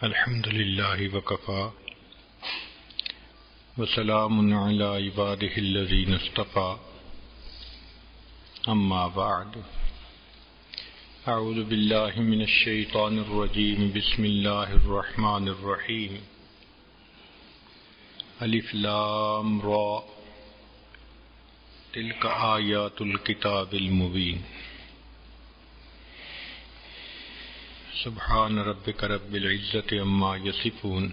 الحمد للہ وکفی وسلام علی عبادہ الذین اصطفی اما بعد اعوذ باللہ من الشیطان الرجیم بسم اللہ الرحمن الرحیم الف لام را تلک آیات الکتاب المبین سبحان ربک رب العزت عما یصفون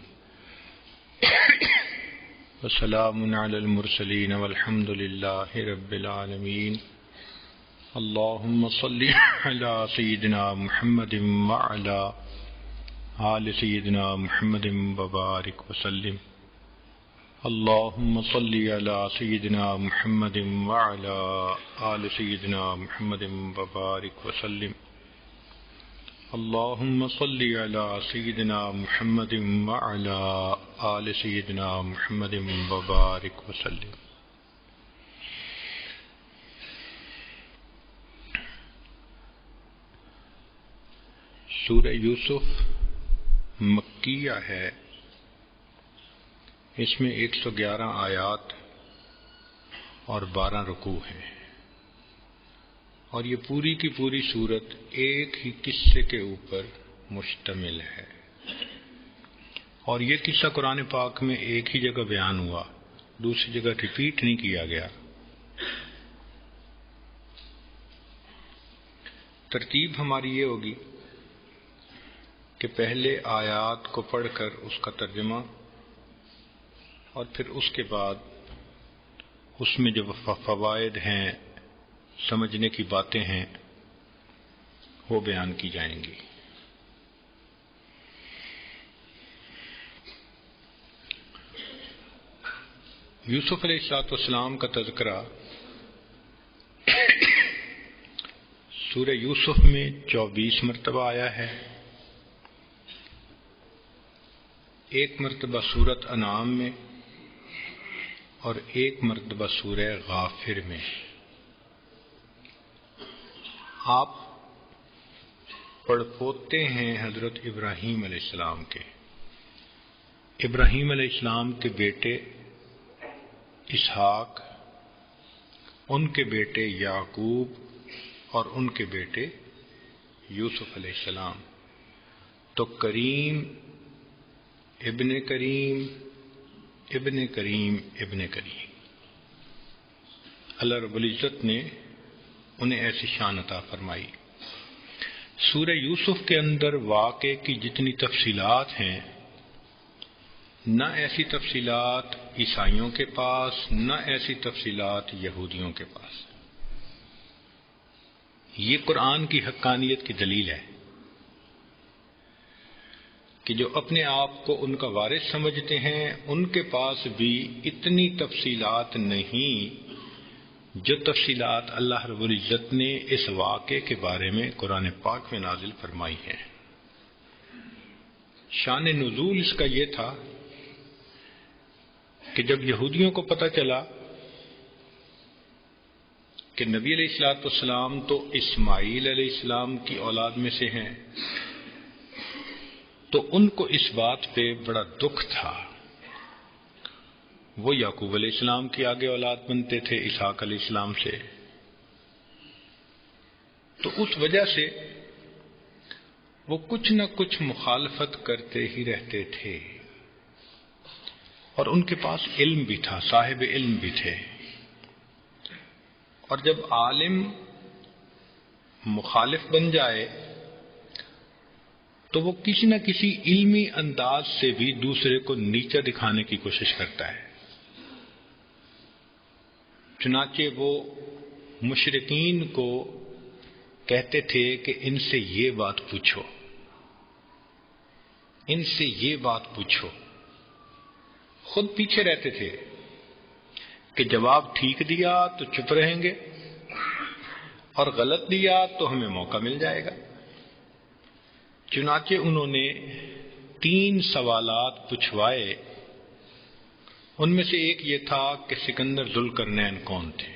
وسلام علی المرسلین والحمد للہ رب العالمین اللہم صلی علی سیدنا محمد وعلی آل سیدنا محمد وبارک وسلم اللہم صلی علی سیدنا محمد وعلی آل سیدنا محمد وبارک وسلم اللہم صلی علی سیدنا محمد وعلی آل سیدنا محمد وبارک وسلم۔ سورہ یوسف مکیہ ہے، اس میں 111 آیات اور 12 رکوع ہیں، اور یہ پوری کی پوری صورت ایک ہی قصے کے اوپر مشتمل ہے، اور یہ قصہ قرآن پاک میں ایک ہی جگہ بیان ہوا، دوسری جگہ ریپیٹ نہیں کیا گیا۔ ترتیب ہماری یہ ہوگی کہ پہلے آیات کو پڑھ کر اس کا ترجمہ، اور پھر اس کے بعد اس میں جو فوائد ہیں، سمجھنے کی باتیں ہیں، وہ بیان کی جائیں گی۔ یوسف علیہ السلام کا تذکرہ سورہ یوسف میں 24 مرتبہ آیا ہے، ایک مرتبہ سورۃ انعام میں اور ایک مرتبہ سورہ غافر میں۔ آپ پڑپوتے ہیں حضرت ابراہیم علیہ السلام کے، ابراہیم علیہ السلام کے بیٹے اسحاق، ان کے بیٹے یعقوب اور ان کے بیٹے یوسف علیہ السلام۔ تو کریم ابن کریم ابن کریم ابن کریم، اللہ رب العزت نے انہیں ایسی شان عطا فرمائی۔ سورہ یوسف کے اندر واقعے کی جتنی تفصیلات ہیں، نہ ایسی تفصیلات عیسائیوں کے پاس، نہ ایسی تفصیلات یہودیوں کے پاس۔ یہ قرآن کی حقانیت کی دلیل ہے کہ جو اپنے آپ کو ان کا وارث سمجھتے ہیں، ان کے پاس بھی اتنی تفصیلات نہیں جو تفصیلات اللہ رب العزت نے اس واقعے کے بارے میں قرآن پاک میں نازل فرمائی ہے۔ شان نزول اس کا یہ تھا کہ جب یہودیوں کو پتہ چلا کہ نبی علیہ السلام تو اسماعیل علیہ السلام کی اولاد میں سے ہیں، تو ان کو اس بات پہ بڑا دکھ تھا۔ وہ یعقوب علیہ السلام کی آگے اولاد بنتے تھے اسحاق علیہ السلام سے، تو اس وجہ سے وہ کچھ نہ کچھ مخالفت کرتے ہی رہتے تھے، اور ان کے پاس علم بھی تھا، صاحب علم بھی تھے، اور جب عالم مخالف بن جائے تو وہ کسی نہ کسی علمی انداز سے بھی دوسرے کو نیچا دکھانے کی کوشش کرتا ہے۔ چنانچہ وہ مشرکین کو کہتے تھے کہ ان سے یہ بات پوچھو، ان سے یہ بات پوچھو، خود پیچھے رہتے تھے کہ جواب ٹھیک دیا تو چپ رہیں گے، اور غلط دیا تو ہمیں موقع مل جائے گا۔ چنانچہ انہوں نے 3 سوالات پوچھوائے، ان میں سے ایک یہ تھا کہ سکندر ذوالقرنین کون تھے،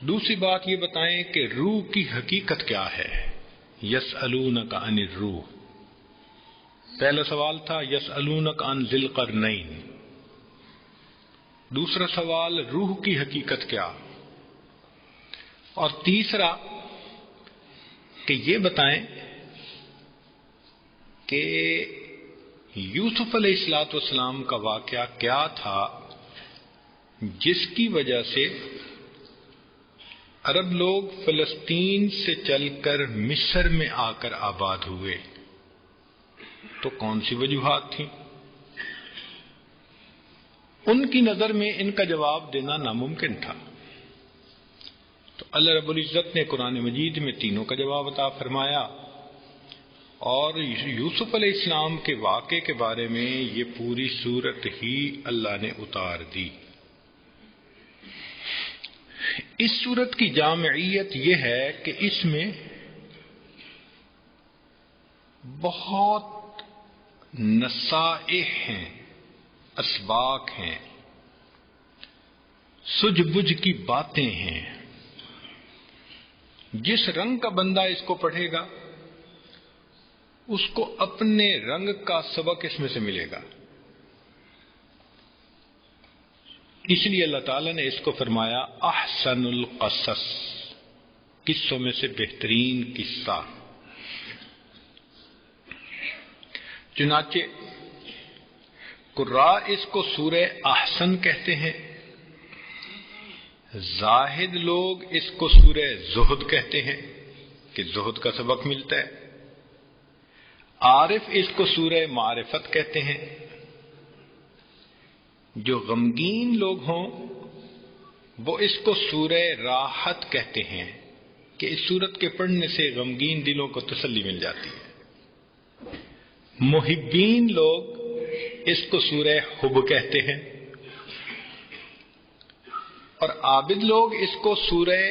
دوسری بات یہ بتائیں کہ روح کی حقیقت کیا ہے، یسألونک عن الروح. پہلا سوال تھا یسألونک عن ذی القرنین. دوسرا سوال روح کی حقیقت کیا، اور تیسرا کہ یہ بتائیں کہ یوسف علیہ الصلوۃ والسلام کا واقعہ کیا تھا جس کی وجہ سے عرب لوگ فلسطین سے چل کر مصر میں آ کر آباد ہوئے. تو کون سی وجوہات تھیں؟ ان کی نظر میں ان کا جواب دینا ناممکن تھا. تو اللہ رب العزت نے قرآن مجید میں تینوں کا جواب عطا فرمایا، اور یوسف علیہ السلام کے واقعے کے بارے میں یہ پوری صورت ہی اللہ نے اتار دی. اس صورت کی جامعیت یہ ہے کہ اس میں بہت نصائح ہیں، اسباق ہیں، سجھ بجھ کی باتیں ہیں. جس رنگ کا بندہ اس کو پڑھے گا اس کو اپنے رنگ کا سبق اس میں سے ملے گا. اس لیے اللہ تعالیٰ نے اس کو فرمایا احسن القصص، قصوں میں سے بہترین قصہ. چنانچہ قراء اس کو سورہ احسن کہتے ہیں، زاہد لوگ اس کو سورہ زہد کہتے ہیں کہ زہد کا سبق ملتا ہے. عارف اس کو سورہ معرفت کہتے ہیں. جو غمگین لوگ ہوں وہ اس کو سورہ راحت کہتے ہیں کہ اس سورت کے پڑھنے سے غمگین دلوں کو تسلی مل جاتی ہے. محبین لوگ اس کو سورہ حب کہتے ہیں، اور عابد لوگ اس کو سورہ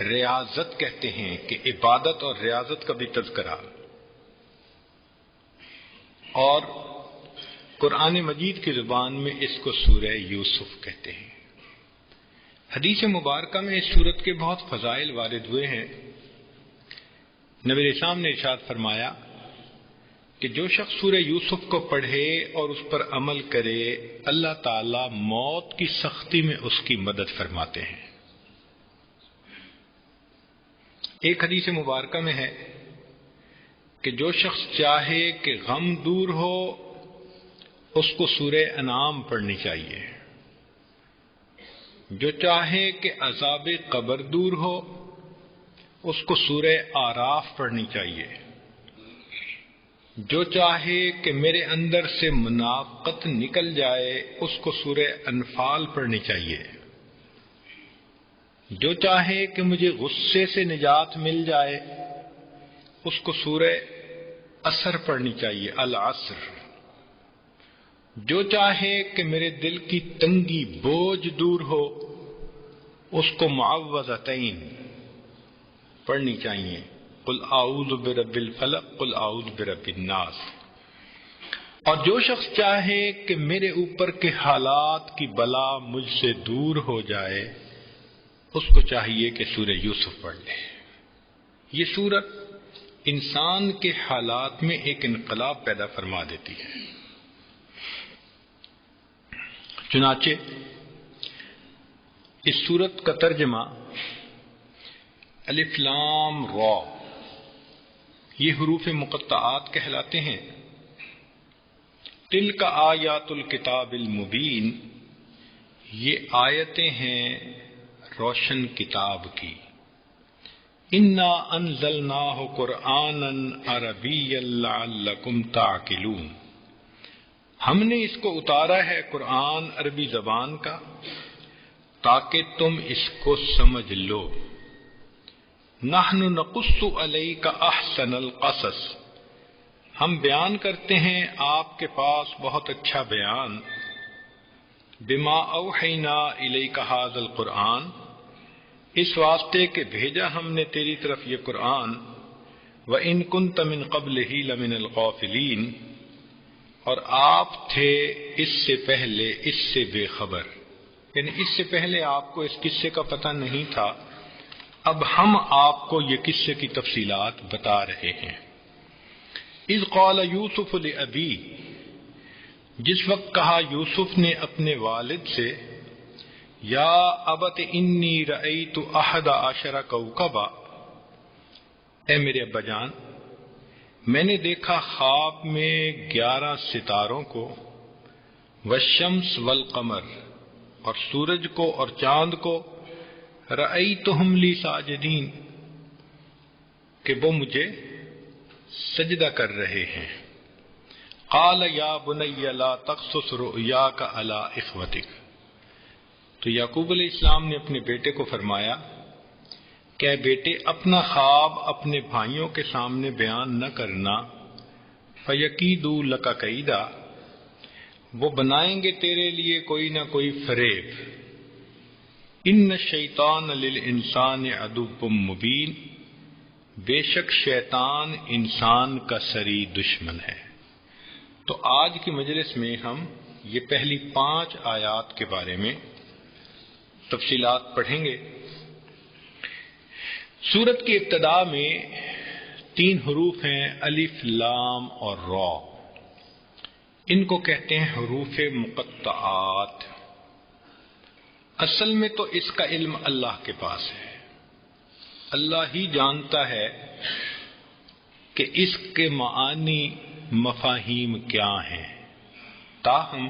ریاضت کہتے ہیں کہ عبادت اور ریاضت کا بھی تذکرہ. اور قرآن مجید کی زبان میں اس کو سورہ یوسف کہتے ہیں. حدیث مبارکہ میں اس سورت کے بہت فضائل وارد ہوئے ہیں. نبی علیہ السلام نے ارشاد فرمایا کہ جو شخص سورہ یوسف کو پڑھے اور اس پر عمل کرے اللہ تعالی موت کی سختی میں اس کی مدد فرماتے ہیں. ایک حدیث مبارکہ میں ہے کہ جو شخص چاہے کہ غم دور ہو اس کو سورہ انعام پڑھنی چاہیے. جو چاہے کہ عذاب قبر دور ہو اس کو سورہ آراف پڑھنی چاہیے. جو چاہے کہ میرے اندر سے منافقت نکل جائے اس کو سورہ انفال پڑھنی چاہیے. جو چاہے کہ مجھے غصے سے نجات مل جائے اس کو سورہ عصر پڑھنی چاہیے، العصر. جو چاہے کہ میرے دل کی تنگی بوجھ دور ہو اس کو معوذتین پڑھنی چاہیے، قل اعوذ برب الفلق قل اعوذ برب الناس. اور جو شخص چاہے کہ میرے اوپر کے حالات کی بلا مجھ سے دور ہو جائے اس کو چاہیے کہ سورہ یوسف پڑھ لے. یہ سورت انسان کے حالات میں ایک انقلاب پیدا فرما دیتی ہے. چنانچہ اس سورت کا ترجمہ الف لام را یہ حروف مقطعات کہلاتے ہیں. تلک آیات الکتاب المبین یہ آیتیں ہیں روشن کتاب کی. انا انزلناہ قرآنا عربیا لعلکم تعقلون ہم نے اس کو اتارا ہے قرآن عربی زبان کا تاکہ تم اس کو سمجھ لو. نحن نقص علیک احسن القصص ہم بیان کرتے ہیں آپ کے پاس بہت اچھا بیان. بما اوحینا الیک ھذا القرآن اس واسطے کہ بھیجا ہم نے تیری طرف یہ قرآن. وَإِن كُنتَ مِن قَبْلِهِ لَمِنَ الْغَافِلِينَ اور آپ تھے اس سے پہلے اس سے بے خبر، یعنی اس سے پہلے آپ کو اس قصے کا پتہ نہیں تھا، اب ہم آپ کو یہ قصے کی تفصیلات بتا رہے ہیں۔ اذ قال یوسف لابی، جس وقت کہا یوسف نے اپنے والد سے، یا ابت انی رأیت احد عشر کوکبا، اے میرے ابا جان، میں نے دیکھا خواب میں 11 ستاروں کو، والشمس والقمر، اور سورج کو اور چاند کو، رأیتہم لی ساجدین، کہ وہ مجھے سجدہ کر رہے ہیں۔ قال یا بنی لا تقصص رؤیاک علی اخوتک، تو یعقوب علیہ السلام نے اپنے بیٹے کو فرمایا کہ اے بیٹے، اپنا خواب اپنے بھائیوں کے سامنے بیان نہ کرنا، فیکیدوا لک کیدا، وہ بنائیں گے تیرے لیے کوئی نہ کوئی فریب۔ ان الشیطان للانسان عدو مبین، بے شک شیطان انسان کا سری دشمن ہے۔ تو آج کی مجلس میں ہم یہ پہلی 5 آیات کے بارے میں تفصیلات پڑھیں گے۔ سورت کی ابتدا میں 3 حروف ہیں، الف، لام اور را۔ ان کو کہتے ہیں حروف مقطعات۔ اصل میں تو اس کا علم اللہ کے پاس ہے، اللہ ہی جانتا ہے کہ اس کے معانی مفاہیم کیا ہیں، تاہم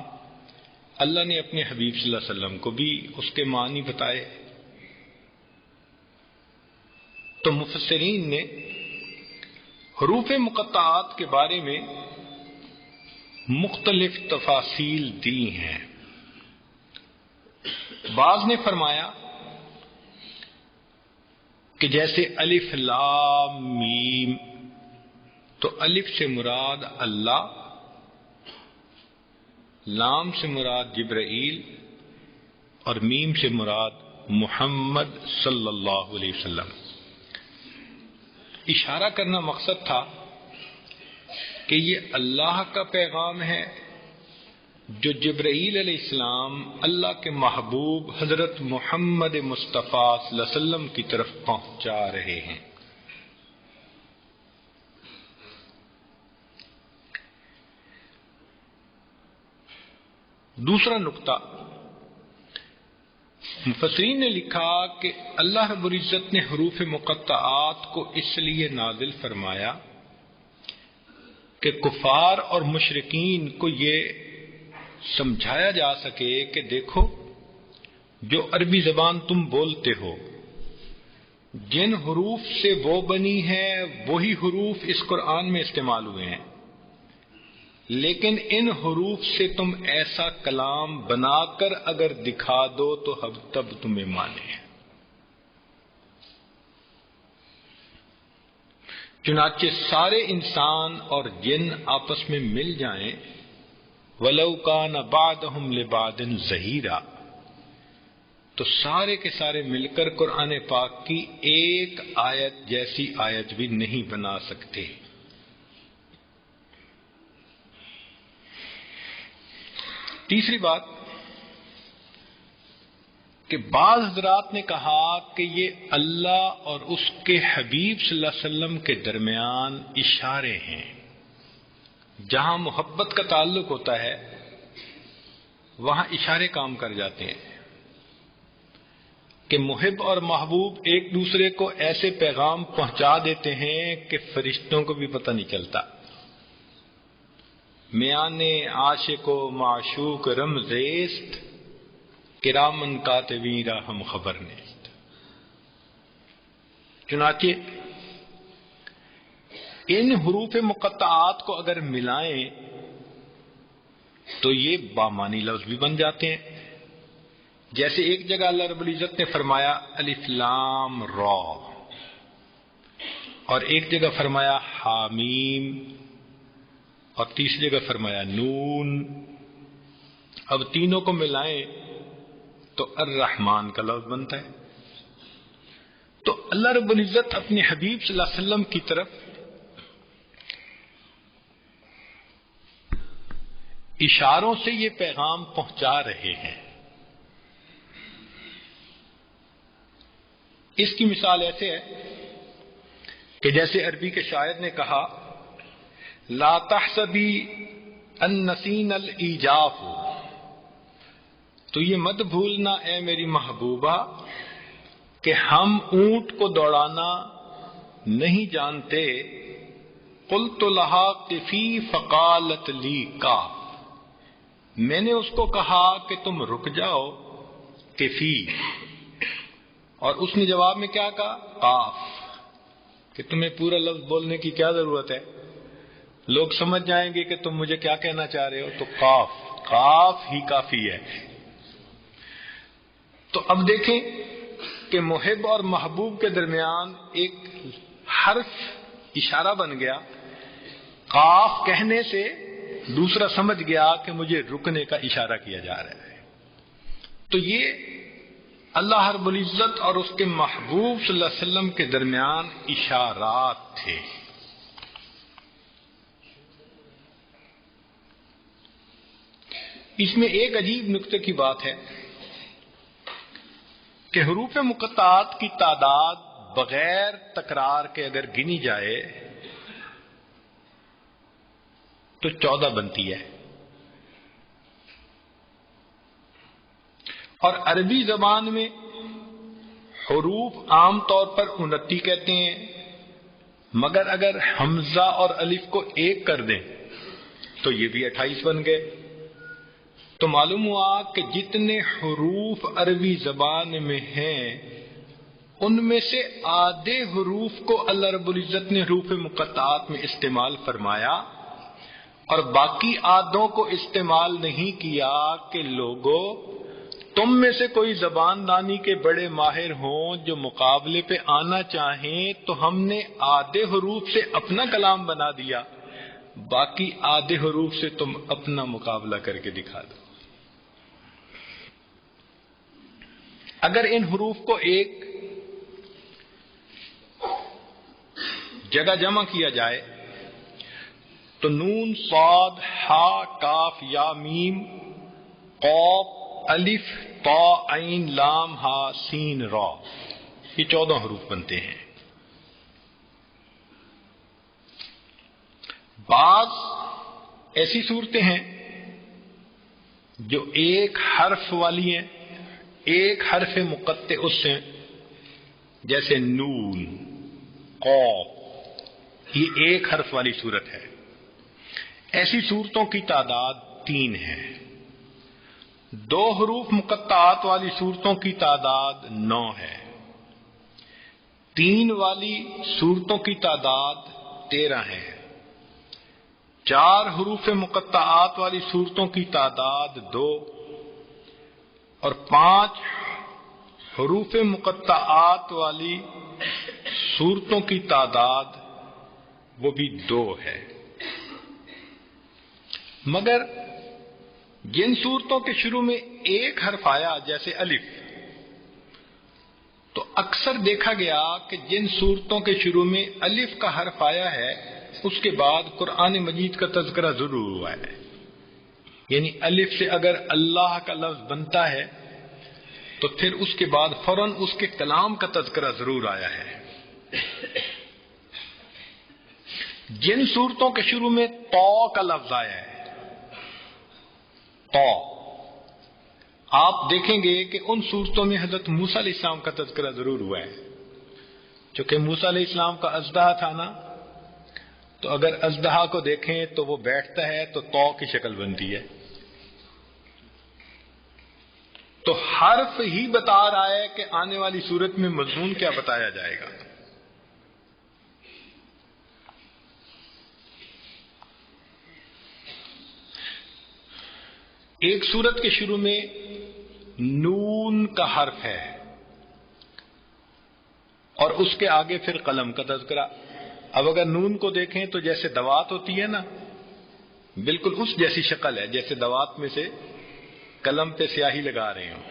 اللہ نے اپنے حبیب صلی اللہ علیہ وسلم کو بھی اس کے معنی بتائے۔ تو مفسرین نے حروف مقطعات کے بارے میں مختلف تفاصیل دی ہیں۔ بعض نے فرمایا کہ جیسے الف لام میم، تو الف سے مراد اللہ، لام سے مراد جبرائیل، اور میم سے مراد محمد صلی اللہ علیہ وسلم۔ اشارہ کرنا مقصد تھا کہ یہ اللہ کا پیغام ہے جو جبرائیل علیہ السلام اللہ کے محبوب حضرت محمد مصطفیٰ صلی اللہ علیہ وسلم کی طرف پہنچا رہے ہیں۔ دوسرا نقطہ، مفسرین نے لکھا کہ اللہ رب العزت نے حروف مقطعات کو اس لیے نازل فرمایا کہ کفار اور مشرکین کو یہ سمجھایا جا سکے کہ دیکھو، جو عربی زبان تم بولتے ہو، جن حروف سے وہ بنی ہے وہی حروف اس قرآن میں استعمال ہوئے ہیں، لیکن ان حروف سے تم ایسا کلام بنا کر اگر دکھا دو تو ہم تب تمہیں مانے۔ چنانچہ سارے انسان اور جن آپس میں مل جائیں، وَلَوْ كَانَ بَعْضُهُمْ لِبَعْضٍ ظَهِيرًا، تو سارے کے سارے مل کر قرآن پاک کی ایک آیت جیسی آیت بھی نہیں بنا سکتے۔ تیسری بات کہ بعض حضرات نے کہا کہ یہ اللہ اور اس کے حبیب صلی اللہ علیہ وسلم کے درمیان اشارے ہیں۔ جہاں محبت کا تعلق ہوتا ہے وہاں اشارے کام کر جاتے ہیں کہ محب اور محبوب ایک دوسرے کو ایسے پیغام پہنچا دیتے ہیں کہ فرشتوں کو بھی پتہ نہیں چلتا۔ میانے عاشق و معشوق رمزیست، کرامن کاتبین را ہم خبر نیست۔ چنانچہ ان حروف مقطعات کو اگر ملائیں تو یہ بامانی لفظ بھی بن جاتے ہیں۔ جیسے ایک جگہ اللہ رب العزت نے فرمایا الف لام را، اور ایک جگہ فرمایا حامیم، اور تیسری جگہ فرمایا نون۔ اب تینوں کو ملائیں تو الرحمن کا لفظ بنتا ہے۔ تو اللہ رب العزت اپنے حبیب صلی اللہ علیہ وسلم کی طرف اشاروں سے یہ پیغام پہنچا رہے ہیں۔ اس کی مثال ایسے ہے کہ جیسے عربی کے شاعر نے کہا لا تحسبی ان نسینا الایجاف، تو یہ مت بھولنا اے میری محبوبہ کہ ہم اونٹ کو دوڑانا نہیں جانتے. قلت لها قفی فقالت لی کاف، میں نے اس کو کہا کہ تم رک جاؤ قفی، اور اس نے جواب میں کیا کہا قاف، کہ تمہیں پورا لفظ بولنے کی کیا ضرورت ہے، لوگ سمجھ جائیں گے کہ تم مجھے کیا کہنا چاہ رہے ہو، تو قاف ہی کافی ہے. تو اب دیکھیں کہ محب اور محبوب کے درمیان ایک حرف اشارہ بن گیا، قاف کہنے سے دوسرا سمجھ گیا کہ مجھے رکنے کا اشارہ کیا جا رہا ہے. تو یہ اللہ رب العزت اور اس کے محبوب صلی اللہ علیہ وسلم کے درمیان اشارات تھے. اس میں ایک عجیب نکتے کی بات ہے کہ حروف مقطعات کی تعداد بغیر تکرار کے اگر گنی جائے تو 14 بنتی ہے، اور عربی زبان میں حروف عام طور پر 29 کہتے ہیں، مگر اگر حمزہ اور الف کو ایک کر دیں تو یہ بھی 28 بن گئے. تو معلوم ہوا کہ جتنے حروف عربی زبان میں ہیں ان میں سے آدھے حروف کو اللہ رب العزت نے حروف مقطعات میں استعمال فرمایا اور باقی آدھوں کو استعمال نہیں کیا. کہ لوگوں تم میں سے کوئی زبان دانی کے بڑے ماہر ہوں جو مقابلے پہ آنا چاہیں تو ہم نے آدھے حروف سے اپنا کلام بنا دیا، باقی آدھے حروف سے تم اپنا مقابلہ کر کے دکھا دو. اگر ان حروف کو ایک جگہ جمع کیا جائے تو نون صاد ہا کاف یا میم قاف الف طا عین لام ہا سین را، یہ 14 حروف بنتے ہیں. بعض ایسی صورتیں ہیں جو ایک حرف والی ہیں، ایک حرف مقطع اس سے، جیسے نون قاف، یہ ایک حرف والی صورت ہے. ایسی صورتوں کی تعداد 3 ہے. 2 حروف مقطعات والی صورتوں کی تعداد 9 ہے. 3 والی صورتوں کی تعداد 13 ہے. 4 حروف مقطعات والی صورتوں کی تعداد 2 اور 5 حروف مقطعات والی صورتوں کی تعداد وہ بھی 2 ہے. مگر جن صورتوں کے شروع میں ایک حرف آیا جیسے الف، تو اکثر دیکھا گیا کہ جن صورتوں کے شروع میں الف کا حرف آیا ہے اس کے بعد قرآن مجید کا تذکرہ ضرور ہوا ہے. یعنی الف سے اگر اللہ کا لفظ بنتا ہے تو پھر اس کے بعد فوراً اس کے کلام کا تذکرہ ضرور آیا ہے. جن صورتوں کے شروع میں تو کا لفظ آیا ہے، تو آپ دیکھیں گے کہ ان صورتوں میں حضرت موسیٰ علیہ السلام کا تذکرہ ضرور ہوا ہے. چونکہ موسیٰ علیہ السلام کا اژدہا تھا نا، تو اگر اژدہا کو دیکھیں تو وہ بیٹھتا ہے تو کی شکل بنتی ہے. تو حرف ہی بتا رہا ہے کہ آنے والی صورت میں مضمون کیا بتایا جائے گا. ایک صورت کے شروع میں نون کا حرف ہے اور اس کے آگے پھر قلم کا تذکرہ. اب اگر نون کو دیکھیں تو جیسے دوات ہوتی ہے نا، بالکل اس جیسی شکل ہے جیسے دوات میں سے قلم پہ سیاہی لگا رہے ہوں.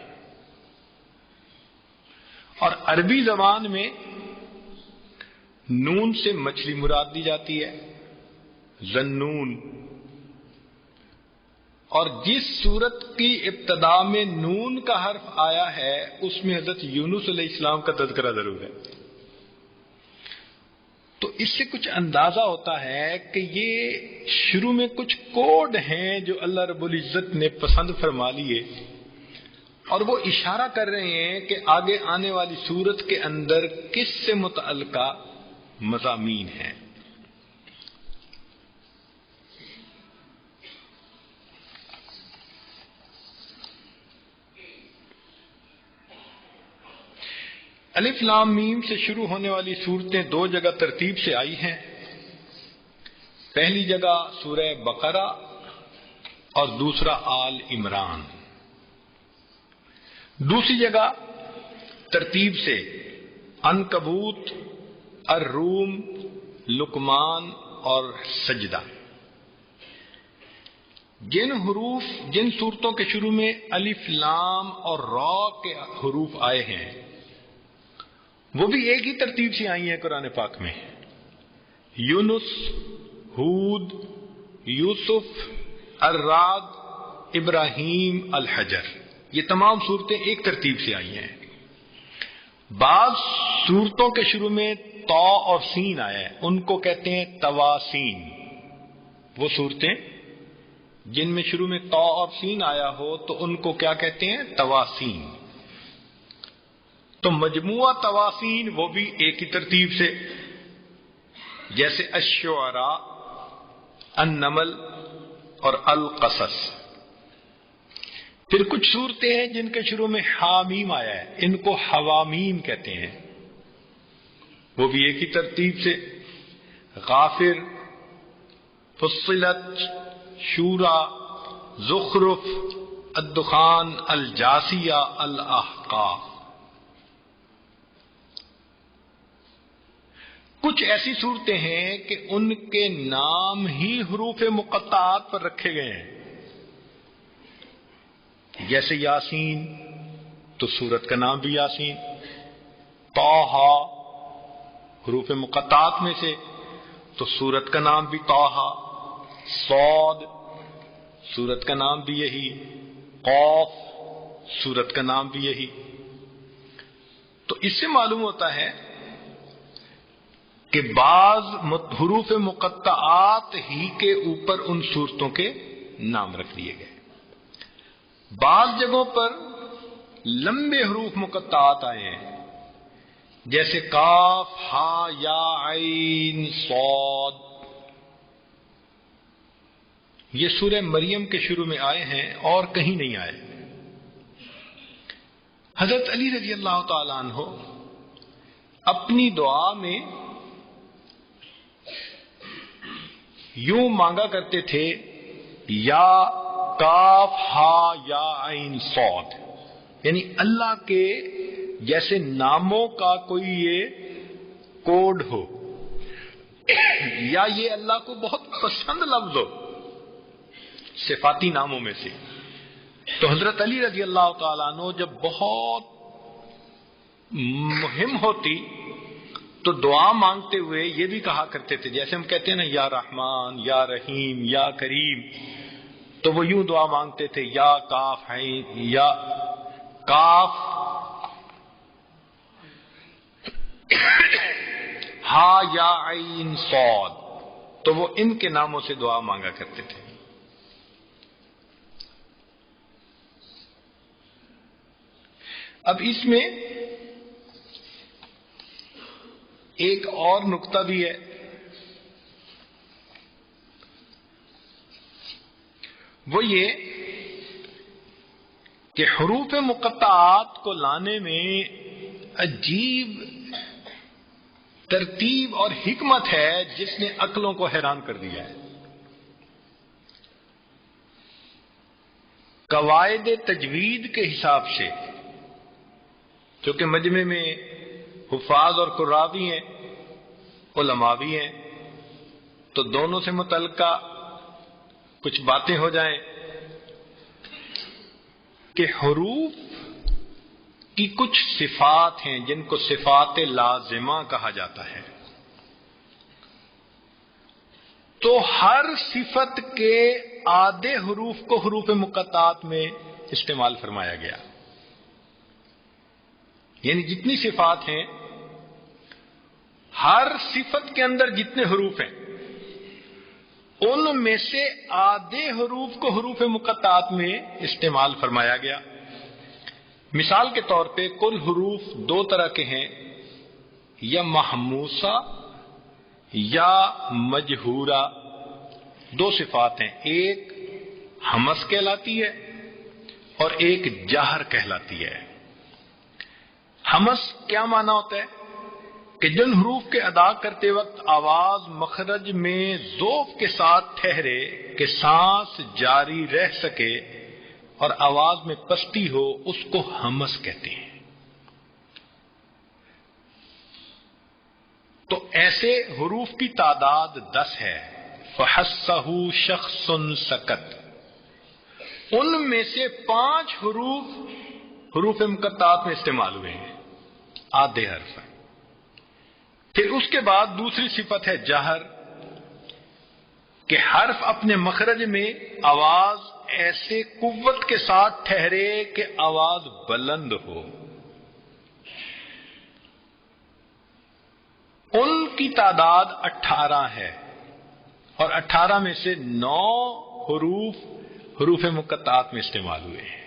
اور عربی زبان میں نون سے مچھلی مراد دی جاتی ہے، ذنون، اور جس سورت کی ابتدا میں نون کا حرف آیا ہے اس میں حضرت یونس علیہ السلام کا تذکرہ ضرور ہے. تو اس سے کچھ اندازہ ہوتا ہے کہ یہ شروع میں کچھ کوڈ ہیں جو اللہ رب العزت نے پسند فرما لیے اور وہ اشارہ کر رہے ہیں کہ آگے آنے والی سورت کے اندر کس سے متعلقہ مضامین ہیں. الف لام میم سے شروع ہونے والی صورتیں دو جگہ ترتیب سے آئی ہیں. پہلی جگہ سورہ بقرہ اور دوسرا آل عمران. دوسری جگہ ترتیب سے عنکبوت، الروم، لقمان اور سجدہ. جن صورتوں کے شروع میں الف لام اور را کے حروف آئے ہیں وہ بھی ایک ہی ترتیب سے آئی ہیں قرآن پاک میں. یونس، ہود، یوسف، الرعد، ابراہیم، الحجر، یہ تمام صورتیں ایک ترتیب سے آئی ہیں. بعض صورتوں کے شروع میں طا اور سین آیا ہے، ان کو کہتے ہیں تواسین. وہ صورتیں جن میں شروع میں طا اور سین آیا ہو تو ان کو کیا کہتے ہیں؟ تواسین. تو مجموعہ تواسین وہ بھی ایک ہی ترتیب سے، جیسے الشعراء، النمل اور القصص. پھر کچھ صورتیں ہیں جن کے شروع میں حامیم آیا ہے، ان کو حوامیم کہتے ہیں، وہ بھی ایک ہی ترتیب سے. غافر، فصلت، شورا، زخرف، الدخان، الجاسیہ، الاحقاف. کچھ ایسی صورتیں ہیں کہ ان کے نام ہی حروف مقطعات پر رکھے گئے ہیں، جیسے یاسین تو سورت کا نام بھی یاسین، طٰہٰ حروف مقطعات میں سے تو سورت کا نام بھی طٰہٰ، صاد سورت کا نام بھی یہی، قاف سورت کا نام بھی یہی. تو اس سے معلوم ہوتا ہے کہ بعض حروف مقطعات ہی کے اوپر ان صورتوں کے نام رکھ دیے گئے. بعض جگہوں پر لمبے حروف مقطعات آئے ہیں، جیسے کاف، ہا، یا، عین، صاد. یہ سورہ مریم کے شروع میں آئے ہیں اور کہیں نہیں آئے. حضرت علی رضی اللہ تعالیٰ عنہ اپنی دعا میں یوں مانگا کرتے تھے، یا کاف، ہا، یا، عین، صاد، یعنی اللہ کے جیسے ناموں کا کوئی یہ کوڈ ہو یا یہ اللہ کو بہت پسند لفظ ہو صفاتی ناموں میں سے. تو حضرت علی رضی اللہ تعالیٰ عنہ جب بہت مہم ہوتی تو دعا مانگتے ہوئے یہ بھی کہا کرتے تھے، جیسے ہم کہتے ہیں نا یا رحمان، یا رحیم، یا کریم، تو وہ یوں دعا مانگتے تھے، یا کاف عین، یا کاف ہا، یا عین، صاد، تو وہ ان کے ناموں سے دعا مانگا کرتے تھے. اب اس میں ایک اور نقطہ بھی ہے، وہ یہ کہ حروف مقطعات کو لانے میں عجیب ترتیب اور حکمت ہے جس نے عقلوں کو حیران کر دیا ہے. قواعد تجوید کے حساب سے، چونکہ مجمع میں حفاظ اور قراء بھی ہیں، علماء بھی ہیں، تو دونوں سے متعلقہ کچھ باتیں ہو جائیں کہ حروف کی کچھ صفات ہیں جن کو صفات لازمہ کہا جاتا ہے. تو ہر صفت کے آدھے حروف کو حروف مقطعات میں استعمال فرمایا گیا. یعنی جتنی صفات ہیں ہر صفت کے اندر جتنے حروف ہیں ان میں سے آدھے حروف کو حروف مقطعات میں استعمال فرمایا گیا. مثال کے طور پہ کل حروف دو طرح کے ہیں، یا محموسہ یا مجہورہ. دو صفات ہیں، ایک ہمس کہلاتی ہے اور ایک جہر کہلاتی ہے. ہمس کیا معنی ہوتا ہے کہ جن حروف کے ادا کرتے وقت آواز مخرج میں ذوق کے ساتھ ٹھہرے کہ سانس جاری رہ سکے اور آواز میں پستی ہو، اس کو ہمس کہتے ہیں. تو ایسے حروف کی تعداد 10 ہے. فَحَسَّهُ شَخْصٌ سَكَتَ، ان میں سے 5 حروف مقطعات میں استعمال ہوئے ہیں، آدھے حرف. پھر اس کے بعد دوسری صفت ہے جہر، کہ حرف اپنے مخرج میں آواز ایسے قوت کے ساتھ ٹھہرے کہ آواز بلند ہو. ان کی تعداد 18 ہے اور 18 میں سے 9 حروف مقطعات میں استعمال ہوئے ہیں.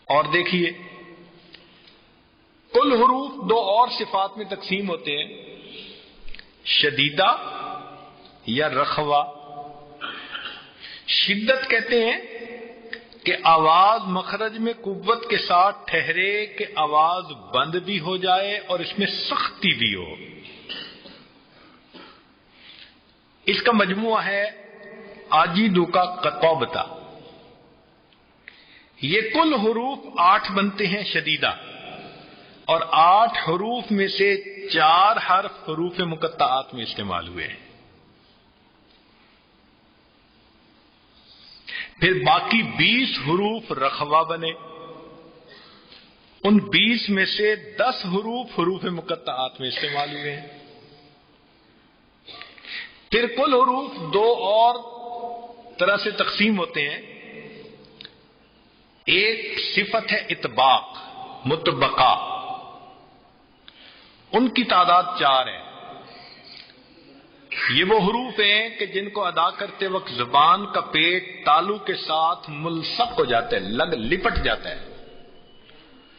اور دیکھیے کل حروف 2 اور صفات میں تقسیم ہوتے ہیں، شدیدہ یا رخوہ. شدت کہتے ہیں کہ آواز مخرج میں قوت کے ساتھ ٹھہرے کہ آواز بند بھی ہو جائے اور اس میں سختی بھی ہو. اس کا مجموعہ ہے آجیدو کا قطوبتا. یہ کل حروف 8 بنتے ہیں شدیدہ، اور 8 حروف میں سے 4 حرف حروف مقطعات میں استعمال ہوئے ہیں. پھر باقی 20 حروف رخوہ بنے، ان 20 میں سے 10 حروف مقطعات میں استعمال ہوئے ہیں. پھر کل حروف 2 اور طرح سے تقسیم ہوتے ہیں. ایک صفت ہے اطباق، مطبقہ، ان کی تعداد 4 ہے. یہ وہ حروف ہیں کہ جن کو ادا کرتے وقت زبان کا پیٹ تالو کے ساتھ ملصق ہو جاتا ہے، لپٹ جاتا ہے.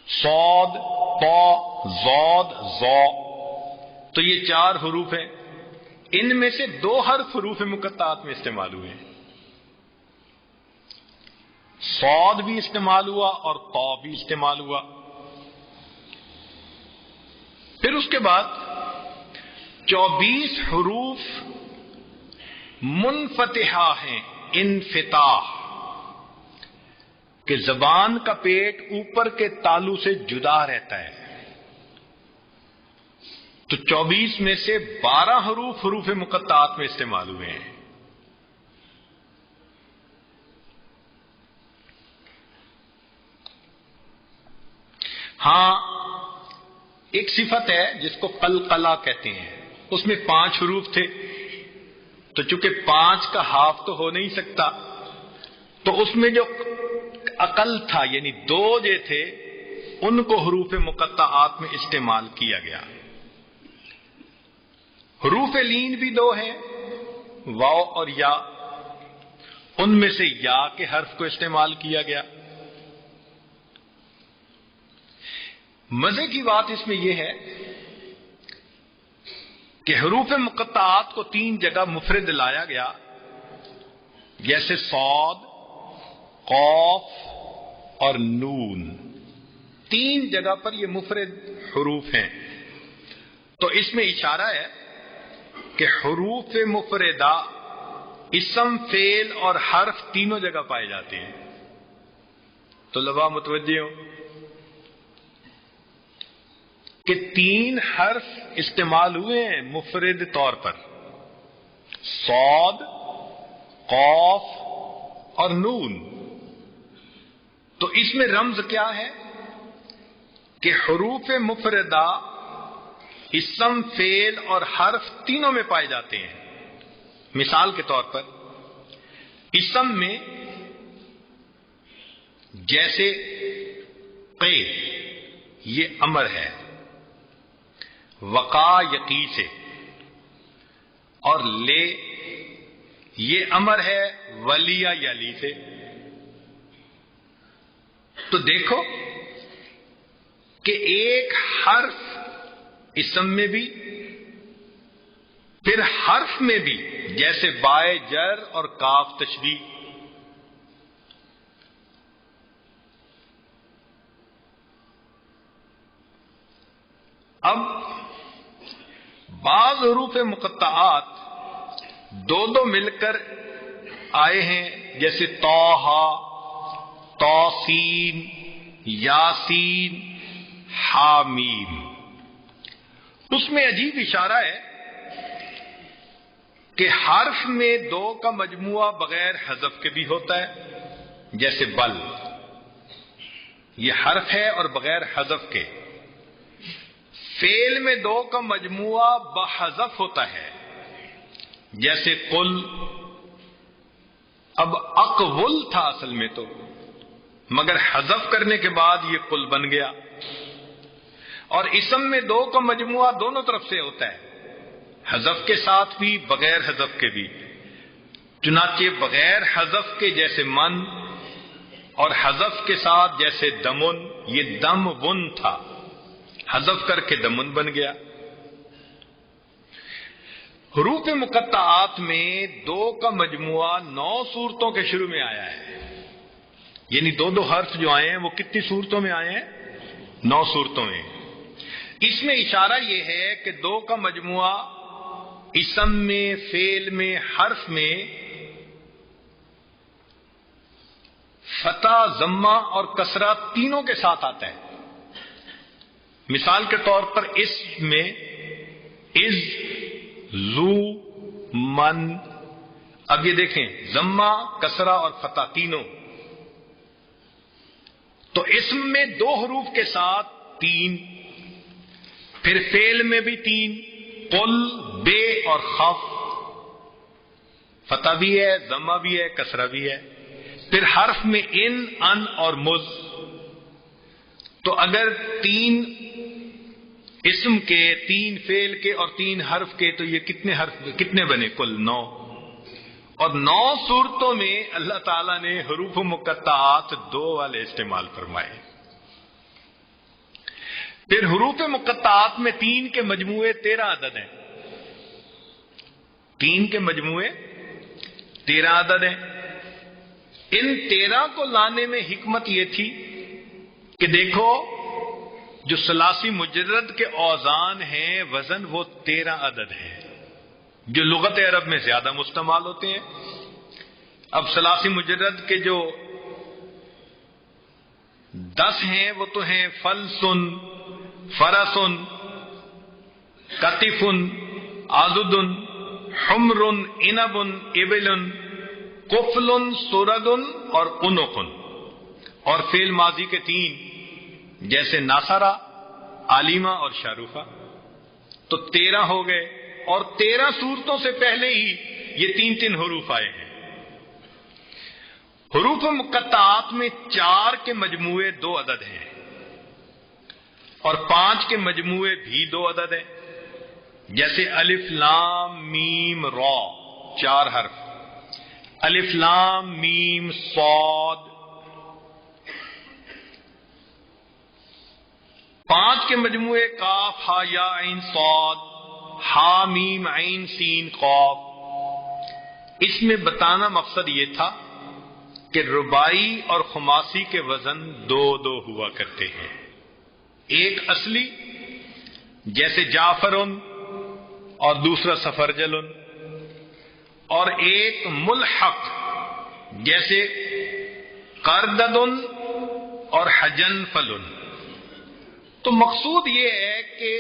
صاد، طا، ضاد، ظا. تو یہ 4 حروف ہیں. ان میں سے 2 حرف حروف مقطعات میں استعمال ہوئے ہیں. صاد بھی استعمال ہوا اور طا بھی استعمال ہوا. پھر اس کے بعد 24 حروف منفتحہ ہیں، انفتاح، کہ زبان کا پیٹ اوپر کے تالو سے جدا رہتا ہے. تو 24 میں سے 12 حروف مقطعات میں استعمال ہوئے ہیں. ہاں ایک صفت ہے جس کو قلقلہ کہتے ہیں، اس میں 5 حروف تھے، تو چونکہ 5 کا ہاف تو ہو نہیں سکتا، تو اس میں جو اقل تھا یعنی 2 جو تھے ان کو حروف مقطعات میں استعمال کیا گیا. حروف لین بھی 2 ہیں، واو اور یا، ان میں سے یا کے حرف کو استعمال کیا گیا. مزے کی بات اس میں یہ ہے کہ حروف مقطعات کو 3 جگہ مفرد لایا گیا، جیسے صاد، قاف اور نون. 3 جگہ پر یہ مفرد حروف ہیں. تو اس میں اشارہ ہے کہ حروف مفردہ اسم، فعل اور حرف تینوں جگہ پائے جاتے ہیں. طلباء متوجہ ہو کہ 3 حرف استعمال ہوئے ہیں مفرد طور پر، صاد، قاف اور نون. تو اس میں رمز کیا ہے کہ حروف مفردہ اسم، فعل اور حرف تینوں میں پائے جاتے ہیں. مثال کے طور پر اسم میں جیسے قے یہ امر ہے وقا یقی سے، اور لے یہ امر ہے ولیا یلی سے. تو دیکھو کہ ایک حرف اسم میں بھی پھر حرف میں بھی، جیسے بائے جر اور کاف تشبیہ. اب بعض حروف مقطعات دو دو مل کر آئے ہیں، جیسے طٰ، طاسین، یاسین، حامیم. اس میں عجیب اشارہ ہے کہ حرف میں دو کا مجموعہ بغیر حذف کے بھی ہوتا ہے، جیسے بل یہ حرف ہے اور بغیر حذف کے. فعل میں دو کا مجموعہ بحذف ہوتا ہے، جیسے قل. اب اقول تھا اصل میں تو، مگر حذف کرنے کے بعد یہ قل بن گیا. اور اسم میں دو کا مجموعہ دونوں طرف سے ہوتا ہے، حذف کے ساتھ بھی بغیر حذف کے بھی. چنانچہ بغیر حذف کے جیسے من، اور حذف کے ساتھ جیسے دمن. یہ دم ون تھا، حذف کر کے دمن بن گیا. حروف مقطعات میں دو کا مجموعہ 9 صورتوں کے شروع میں آیا ہے. یعنی دو دو حرف جو آئے ہیں وہ کتنی صورتوں میں آئے ہیں؟ 9 صورتوں میں. اس میں اشارہ یہ ہے کہ دو کا مجموعہ اسم میں، فعل میں، حرف میں فتح، ضمہ اور کسرہ تینوں کے ساتھ آتا ہے. مثال کے طور پر اسم میں از، زو، من. اب یہ دیکھیں ضمہ، کسرہ اور فتح تینوں. تو اسم میں 2 حروف کے ساتھ 3، پھر فعل میں بھی 3، قل، بے اور خف. فتح بھی ہے، ضمہ بھی ہے، کسرہ بھی ہے. پھر حرف میں ان، ان اور مز. تو اگر 3 اسم کے، 3 فعل کے اور 3 حرف کے، تو یہ کتنے بنے؟ کل 9. اور 9 صورتوں میں اللہ تعالیٰ نے حروف مقطعات 2 والے استعمال فرمائے. پھر حروف مقطعات میں 3 کے مجموعے 13 عدد ہیں. 3 کے مجموعے 13 عدد ہیں. ان 13 کو لانے میں حکمت یہ تھی کہ دیکھو جو ثلاثی مجرد کے اوزان ہیں وزن وہ 13 عدد ہیں جو لغت عرب میں زیادہ مستعمل ہوتے ہیں. اب ثلاثی مجرد کے جو 10 ہیں وہ تو ہیں فلسن، فرسن، کتفن، آزدن، حمرن، انبن، ابلن، کفلن، سردن اور انقن. اور فعل ماضی کے 3 جیسے ناصرہ، عالیمہ اور شاروفہ. تو 13 ہو گئے. اور 13 صورتوں سے پہلے ہی یہ 3 حروف آئے ہیں. حروف مقطعات میں 4 کے مجموعے 2 عدد ہیں اور 5 کے مجموعے بھی 2 عدد ہیں. جیسے الف لام میم را 4 حرف، الف لام میم صاد. 5 کے مجموعے کاف ہا یا عین صاد، ہا میم عین سین قاف. اس میں بتانا مقصد یہ تھا کہ رباعی اور خماسی کے وزن 2 ہوا کرتے ہیں. ایک اصلی جیسے جعفرن اور دوسرا سفرجلن، اور ایک ملحق جیسے قرددن اور حجن فلن. تو مقصود یہ ہے کہ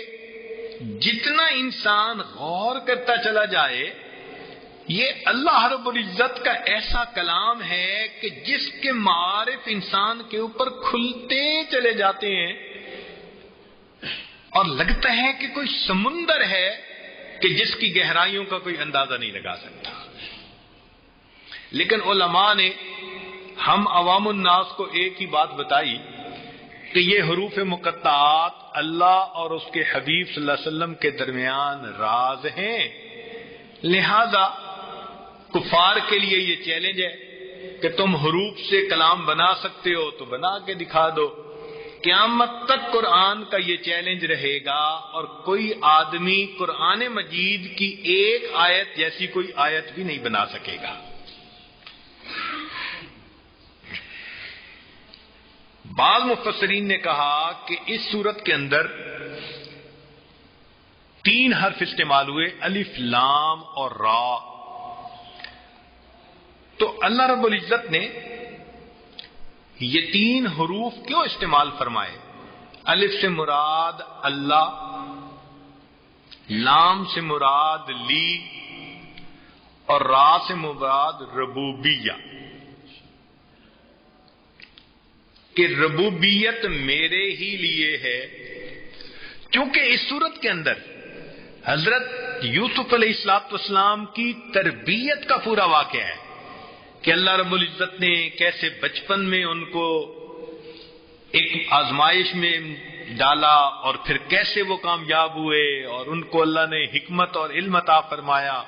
جتنا انسان غور کرتا چلا جائے، یہ اللہ رب العزت کا ایسا کلام ہے کہ جس کے معارف انسان کے اوپر کھلتے چلے جاتے ہیں اور لگتا ہے کہ کوئی سمندر ہے کہ جس کی گہرائیوں کا کوئی اندازہ نہیں لگا سکتا. لیکن علماء نے ہم عوام الناس کو ایک ہی بات بتائی کہ یہ حروف مقطعات اللہ اور اس کے حبیب صلی اللہ علیہ وسلم کے درمیان راز ہیں، لہذا کفار کے لیے یہ چیلنج ہے کہ تم حروف سے کلام بنا سکتے ہو تو بنا کے دکھا دو۔ قیامت تک قرآن کا یہ چیلنج رہے گا، اور کوئی آدمی قرآن مجید کی ایک آیت جیسی کوئی آیت بھی نہیں بنا سکے گا۔ بعض مفسرین نے کہا کہ اس سورت کے اندر 3 حرف استعمال ہوئے، الف، لام اور را۔ تو اللہ رب العزت نے یہ 3 حروف کیوں استعمال فرمائے؟ الف سے مراد اللہ، لام سے مراد لی، اور را سے مراد ربوبیہ، کہ ربوبیت میرے ہی لیے ہے۔ چونکہ اس صورت کے اندر حضرت یوسف علیہ السلام کی تربیت کا پورا واقعہ ہے کہ اللہ رب العزت نے کیسے بچپن میں ان کو ایک آزمائش میں ڈالا، اور پھر کیسے وہ کامیاب ہوئے، اور ان کو اللہ نے حکمت اور علم عطا فرمایا،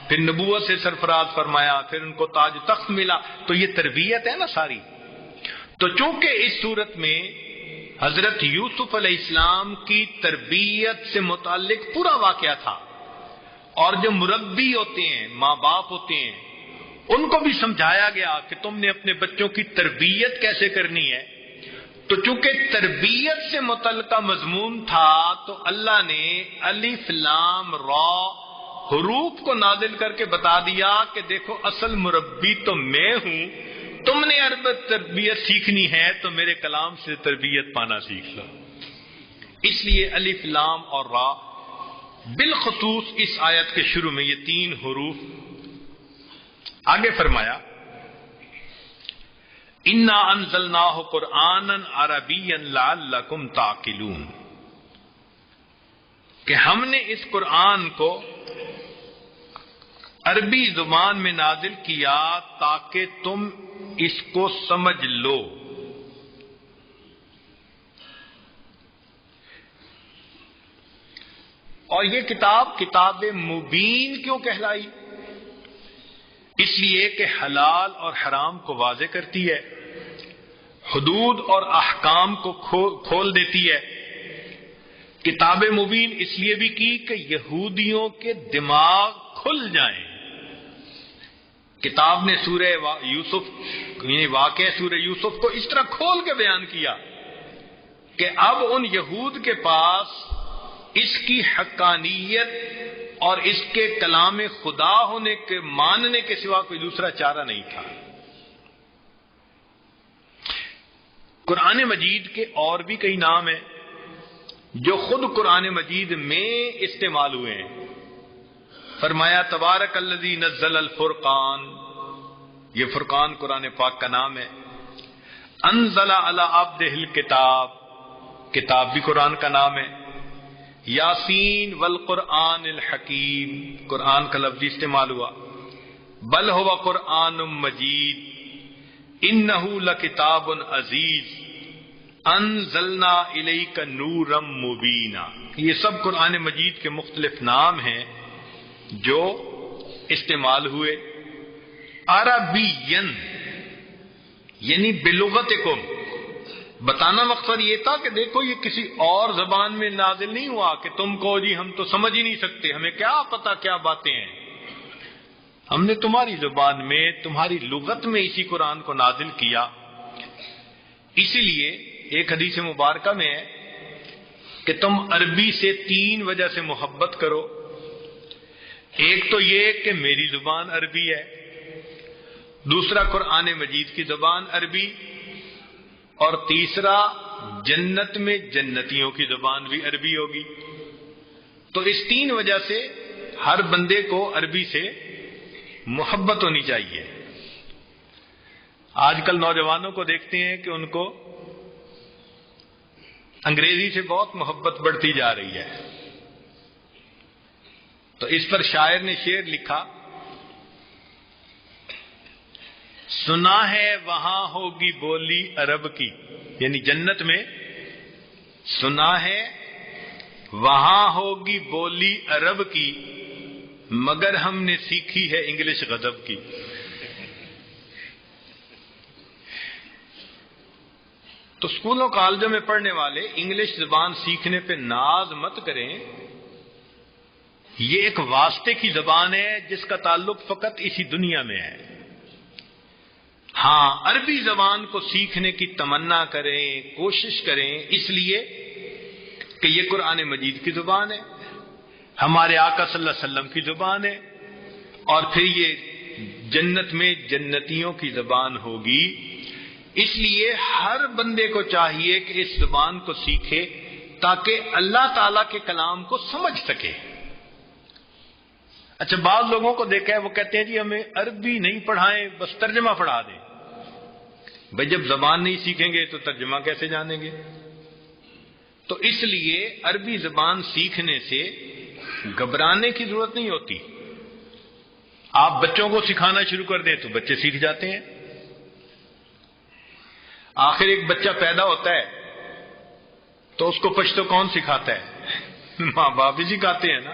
پھر نبوت سے سرفراز فرمایا، پھر ان کو تاج تخت ملا۔ تو یہ تربیت ہے نا ساری۔ تو چونکہ اس صورت میں حضرت یوسف علیہ السلام کی تربیت سے متعلق پورا واقعہ تھا، اور جو مربی ہوتے ہیں، ماں باپ ہوتے ہیں، ان کو بھی سمجھایا گیا کہ تم نے اپنے بچوں کی تربیت کیسے کرنی ہے۔ تو چونکہ تربیت سے متعلقہ مضمون تھا، تو اللہ نے الف، لام، را حروف کو نازل کر کے بتا دیا کہ دیکھو اصل مربی تو میں ہوں، تم نے تربیت سیکھنی ہے تو میرے کلام سے تربیت پانا سیکھ لو۔ اس لیے الف، لام اور را بالخصوص اس آیت کے شروع میں یہ 3 حروف۔ آگے فرمایا انا انزلناہ قرآنا عربیا لعلکم تعقلون، کہ ہم نے اس قرآن کو عربی زبان میں نازل کیا تاکہ تم اس کو سمجھ لو۔ اور یہ کتاب مبین کیوں کہلائی؟ اس لیے کہ حلال اور حرام کو واضح کرتی ہے، حدود اور احکام کو کھول دیتی ہے۔ کتاب مبین اس لیے بھی کی کہ یہودیوں کے دماغ کھل جائیں۔ کتاب نے سورہ یوسف، یعنی واقعہ سورہ یوسف کو اس طرح کھول کے بیان کیا کہ اب ان یہود کے پاس اس کی حقانیت اور اس کے کلام خدا ہونے کے ماننے کے سوا کوئی دوسرا چارہ نہیں تھا۔ قرآن مجید کے اور بھی کئی نام ہیں جو خود قرآن مجید میں استعمال ہوئے ہیں۔ فرمایا تبارک الذی نزل الفرقان، یہ فرقان قرآن پاک کا نام ہے۔ انزل علی عبدہ الکتاب، کتاب بھی قرآن کا نام ہے۔ یاسین والقرآن الحکیم، قرآن کا لفظ استعمال ہوا۔ بل هو قرآن مجید انہ لکتاب عزیز انزلنا الیک نورا مبینا۔ یہ سب قرآن مجید کے مختلف نام ہیں جو استعمال ہوئے۔ عربین یعنی بلغتکم، بتانا مقصد یہ تھا کہ دیکھو یہ کسی اور زبان میں نازل نہیں ہوا کہ تم کو جی ہم تو سمجھ ہی نہیں سکتے، ہمیں کیا پتا کیا باتیں ہیں، ہم نے تمہاری زبان میں، تمہاری لغت میں اسی قرآن کو نازل کیا۔ اسی لیے ایک حدیث مبارکہ میں ہے کہ تم عربی سے 3 وجہ سے محبت کرو۔ ایک تو یہ کہ میری زبان عربی ہے، دوسرا قرآن مجید کی زبان عربی، اور تیسرا جنت میں جنتیوں کی زبان بھی عربی ہوگی۔ تو اس 3 وجہ سے ہر بندے کو عربی سے محبت ہونی چاہیے۔ آج کل نوجوانوں کو دیکھتے ہیں کہ ان کو انگریزی سے بہت محبت بڑھتی جا رہی ہے۔ تو اس پر شاعر نے شعر لکھا سنا ہے وہاں ہوگی بولی عرب کی، یعنی جنت میں سنا ہے وہاں ہوگی بولی عرب کی، مگر ہم نے سیکھی ہے انگلش غضب کی۔ تو اسکولوں کالجوں میں پڑھنے والے انگلش زبان سیکھنے پہ ناز مت کریں، یہ ایک واسطے کی زبان ہے جس کا تعلق فقط اسی دنیا میں ہے۔ ہاں، عربی زبان کو سیکھنے کی تمنا کریں، کوشش کریں، اس لیے کہ یہ قرآن مجید کی زبان ہے، ہمارے آقا صلی اللہ علیہ وسلم کی زبان ہے، اور پھر یہ جنت میں جنتیوں کی زبان ہوگی۔ اس لیے ہر بندے کو چاہیے کہ اس زبان کو سیکھے تاکہ اللہ تعالی کے کلام کو سمجھ سکے۔ اچھا، بعض لوگوں کو دیکھا ہے وہ کہتے ہیں جی ہمیں عربی نہیں پڑھائیں، بس ترجمہ پڑھا دیں۔ بھائی جب زبان نہیں سیکھیں گے تو ترجمہ کیسے جانیں گے؟ تو اس لیے عربی زبان سیکھنے سے گھبرانے کی ضرورت نہیں ہوتی۔ آپ بچوں کو سکھانا شروع کر دیں تو بچے سیکھ جاتے ہیں۔ آخر ایک بچہ پیدا ہوتا ہے تو اس کو پشتو کون سکھاتا ہے؟ ماں باپ ہی سکھاتے ہیں نا۔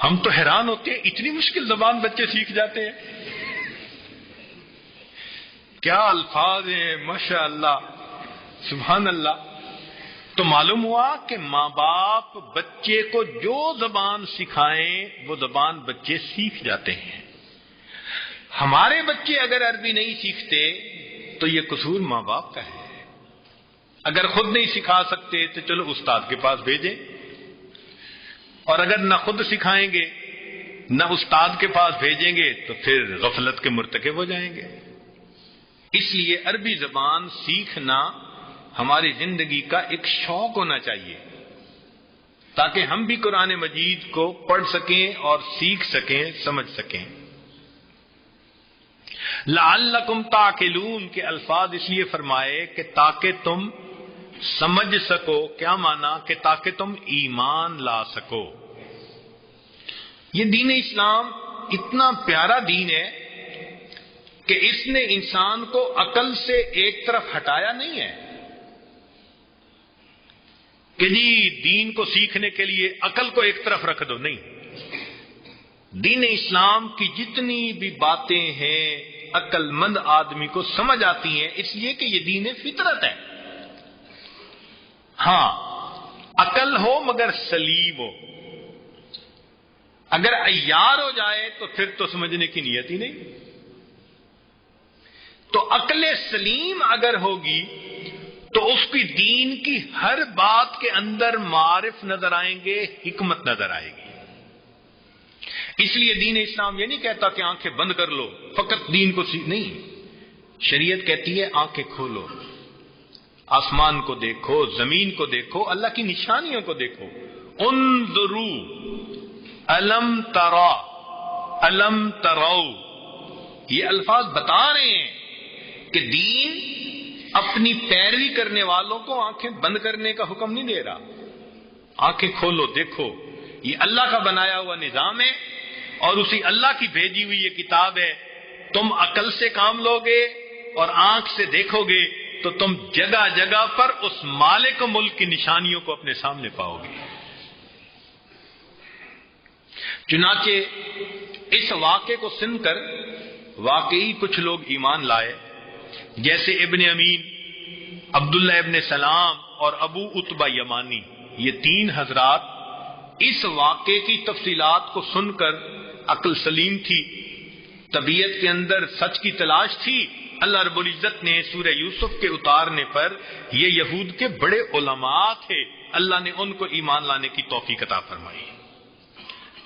ہم تو حیران ہوتے ہیں اتنی مشکل زبان بچے سیکھ جاتے ہیں۔ کیا الفاظ ہیں، ماشاء اللہ، سبحان اللہ۔ تو معلوم ہوا کہ ماں باپ بچے کو جو زبان سکھائیں وہ زبان بچے سیکھ جاتے ہیں۔ ہمارے بچے اگر عربی نہیں سیکھتے تو یہ قصور ماں باپ کا ہے۔ اگر خود نہیں سکھا سکتے تو چلو استاد کے پاس بھیجیں، اور اگر نہ خود سکھائیں گے نہ استاد کے پاس بھیجیں گے تو پھر غفلت کے مرتکب ہو جائیں گے۔ اس لیے عربی زبان سیکھنا ہماری زندگی کا ایک شوق ہونا چاہیے تاکہ ہم بھی قرآن مجید کو پڑھ سکیں اور سیکھ سکیں، سمجھ سکیں۔ لعلکم تعقلون کے الفاظ اس لیے فرمائے کہ تاکہ تم سمجھ سکو۔ کیا مانا؟ کہ تاکہ تم ایمان لا سکو۔ یہ دین اسلام اتنا پیارا دین ہے کہ اس نے انسان کو عقل سے ایک طرف ہٹایا نہیں ہے کہ جی دین کو سیکھنے کے لیے عقل کو ایک طرف رکھ دو، نہیں۔ دین اسلام کی جتنی بھی باتیں ہیں عقل مند آدمی کو سمجھ آتی ہیں، اس لیے کہ یہ دین فطرت ہے۔ ہاں، عقل ہو مگر سلیم ہو۔ اگر عیار ہو جائے تو پھر تو سمجھنے کی نیت ہی نہیں۔ تو عقل سلیم اگر ہوگی تو اس کی دین کی ہر بات کے اندر معارف نظر آئیں گے، حکمت نظر آئے گی۔ اس لیے دین اسلام یہ نہیں کہتا کہ آنکھیں بند کر لو، فقط دین کو نہیں۔ شریعت کہتی ہے آنکھیں کھولو، آسمان کو دیکھو، زمین کو دیکھو، اللہ کی نشانیوں کو دیکھو۔ انظروا الم ترا الم ترو، یہ الفاظ بتا رہے ہیں کہ دین اپنی پیروی کرنے والوں کو آنکھیں بند کرنے کا حکم نہیں دے رہا۔ آنکھیں کھولو، دیکھو، یہ اللہ کا بنایا ہوا نظام ہے اور اسی اللہ کی بھیجی ہوئی یہ کتاب ہے۔ تم عقل سے کام لوگے اور آنکھ سے دیکھو گے تو تم جگہ جگہ پر اس مالک ملک کی نشانیوں کو اپنے سامنے پاؤ گے۔ چنانچہ اس واقعے کو سن کر واقعی کچھ لوگ ایمان لائے، جیسے ابن امین، عبداللہ ابن سلام اور ابو عتبہ یمانی۔ یہ تین حضرات اس واقعے کی تفصیلات کو سن کر عقل سلیم تھی، طبیعت کے اندر سچ کی تلاش تھی۔ اللہ رب العزت نے سورہ یوسف کے اتارنے پر یہ یہود کے بڑے علماء تھے، اللہ نے ان کو ایمان لانے کی توفیق عطا فرمائی۔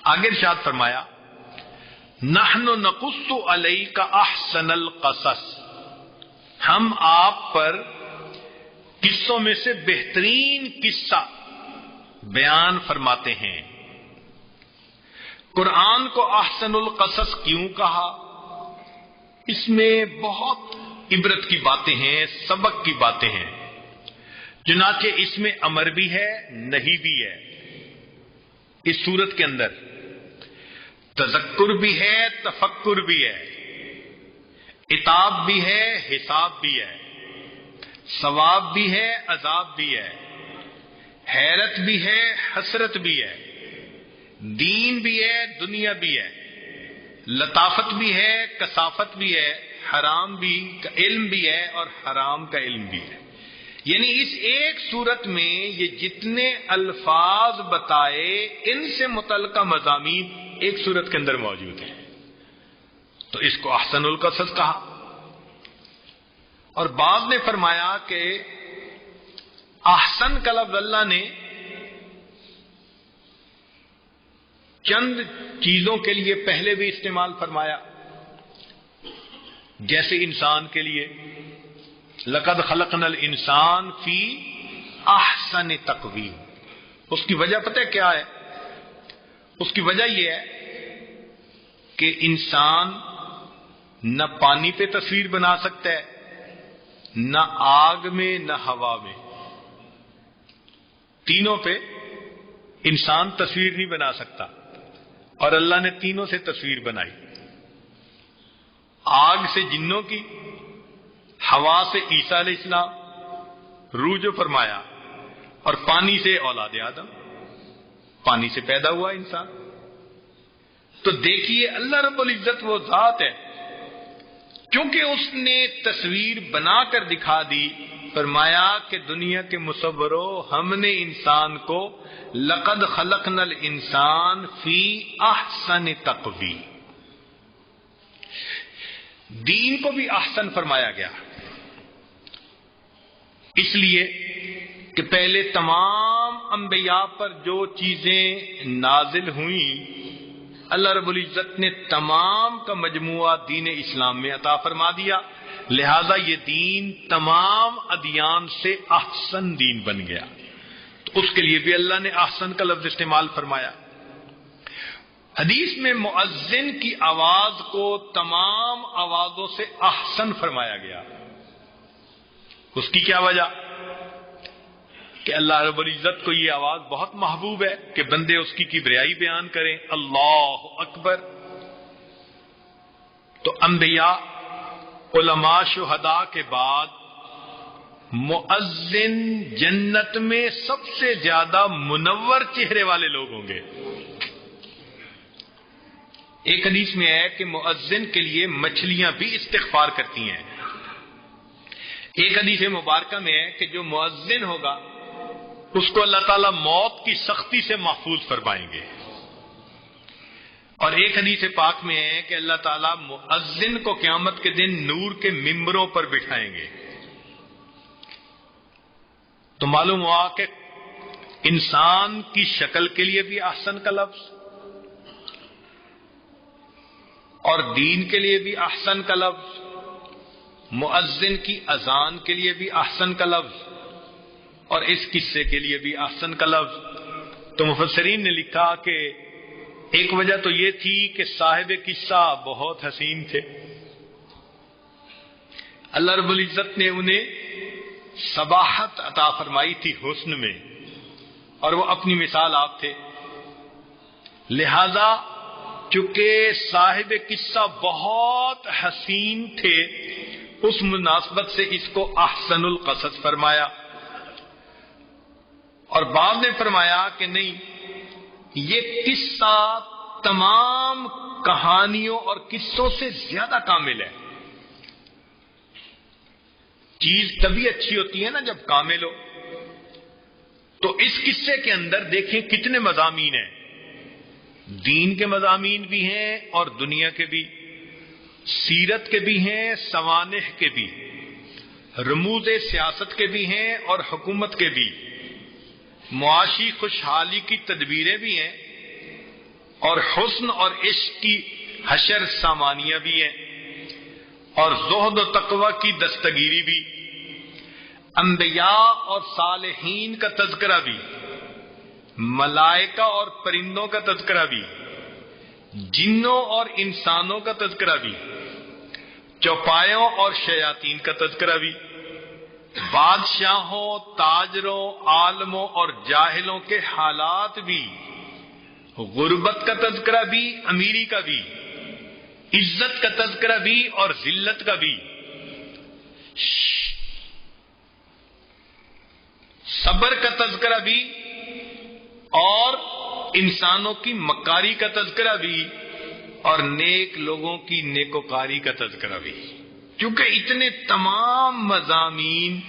آگے ارشاد فرمایا، نحن نقص علیک احسن القصص، ہم آپ پر قصوں میں سے بہترین قصہ بیان فرماتے ہیں۔ قرآن کو احسن القصص کیوں کہا؟ اس میں بہت عبرت کی باتیں ہیں، سبق کی باتیں ہیں۔ چنانچہ اس میں امر بھی ہے، نہی بھی ہے۔ اس صورت کے اندر تذکر بھی ہے، تفکر بھی ہے۔ عتاب بھی ہے، حساب بھی ہے، ثواب بھی ہے، عذاب بھی ہے، حیرت بھی ہے، حسرت بھی ہے، دین بھی ہے، دنیا بھی ہے، لطافت بھی ہے، کثافت بھی ہے، حرام بھی علم بھی ہے اور حرام کا علم بھی ہے۔ یعنی اس ایک صورت میں یہ جتنے الفاظ بتائے ان سے متعلقہ مضامین ایک صورت کے اندر موجود ہیں، تو اس کو احسن القصص کہا۔ اور بعض نے فرمایا کہ احسن کا لفظ اللہ نے چند چیزوں کے لیے پہلے بھی استعمال فرمایا، جیسے انسان کے لیے لقد خلقنا الانسان فی احسن تقویم۔ اس کی وجہ پتہ ہے کیا ہے؟ اس کی وجہ یہ ہے کہ انسان نہ پانی پہ تصویر بنا سکتا ہے، نہ آگ میں، نہ ہوا میں، تینوں پہ انسان تصویر نہیں بنا سکتا، اور اللہ نے تینوں سے تصویر بنائی، آگ سے جنوں کی، ہوا سے عیسیٰ علیہ السلام، روح جو فرمایا، اور پانی سے اولاد آدم، پانی سے پیدا ہوا انسان۔ تو دیکھیے اللہ رب العزت وہ ذات ہے، کیونکہ اس نے تصویر بنا کر دکھا دی، فرمایا کہ دنیا کے مصورو ہم نے انسان کو لقد خلقنا الانسان فی احسن تقویم۔ دین کو بھی احسن فرمایا گیا، اس لیے کہ پہلے تمام انبیاء پر جو چیزیں نازل ہوئیں اللہ رب العزت نے تمام کا مجموعہ دین اسلام میں عطا فرما دیا، لہذا یہ دین تمام ادیان سے احسن دین بن گیا، تو اس کے لیے بھی اللہ نے احسن کا لفظ استعمال فرمایا۔ حدیث میں مؤذن کی آواز کو تمام آوازوں سے احسن فرمایا گیا، اس کی کیا وجہ؟ کہ اللہ رب العزت کو یہ آواز بہت محبوب ہے کہ بندے اس کی کبریائی بیان کریں، اللہ اکبر۔ تو انبیاء، علماء، شہداء کے بعد مؤذن جنت میں سب سے زیادہ منور چہرے والے لوگ ہوں گے۔ ایک حدیث میں ہے کہ مؤذن کے لیے مچھلیاں بھی استغفار کرتی ہیں۔ ایک حدیث مبارکہ میں ہے کہ جو مؤذن ہوگا اس کو اللہ تعالیٰ موت کی سختی سے محفوظ فرمائیں گے، اور ایک حدیث پاک میں ہے کہ اللہ تعالیٰ مؤذن کو قیامت کے دن نور کے ممبروں پر بٹھائیں گے۔ تو معلوم ہوا کہ انسان کی شکل کے لیے بھی احسن کا لفظ، اور دین کے لیے بھی احسن کا لفظ، مؤذن کی اذان کے لیے بھی احسن کا لفظ، اور اس قصے کے لیے بھی احسن کا لفظ۔ تو مفسرین نے لکھا کہ ایک وجہ تو یہ تھی کہ صاحب قصہ بہت حسین تھے، اللہ رب العزت نے انہیں صباحت عطا فرمائی تھی حسن میں، اور وہ اپنی مثال آپ تھے، لہذا چونکہ صاحب قصہ بہت حسین تھے اس مناسبت سے اس کو احسن القصص فرمایا۔ اور بعض نے فرمایا کہ نہیں، یہ قصہ تمام کہانیوں اور قصوں سے زیادہ کامل ہے۔ چیز تبھی اچھی ہوتی ہے نا جب کامل ہو، تو اس قصے کے اندر دیکھیں کتنے مضامین ہیں، دین کے مضامین بھی ہیں اور دنیا کے بھی، سیرت کے بھی ہیں، سوانح کے بھی، رموز سیاست کے بھی ہیں اور حکومت کے بھی، معاشی خوشحالی کی تدبیریں بھی ہیں، اور حسن اور عشق کی حشر سامانیاں بھی ہیں، اور زہد و تقوی کی دستگیری بھی، انبیاء اور صالحین کا تذکرہ بھی، ملائکہ اور پرندوں کا تذکرہ بھی، جنوں اور انسانوں کا تذکرہ بھی، چوپایوں اور شیاطین کا تذکرہ بھی، بادشاہوں، تاجروں، عالموں اور جاہلوں کے حالات بھی، غربت کا تذکرہ بھی، امیری کا بھی، عزت کا تذکرہ بھی اور ذلت کا بھی، صبر کا تذکرہ بھی اور انسانوں کی مکاری کا تذکرہ بھی، اور نیک لوگوں کی نیکوکاری کا تذکرہ بھی۔ کیونکہ اتنے تمام مضامین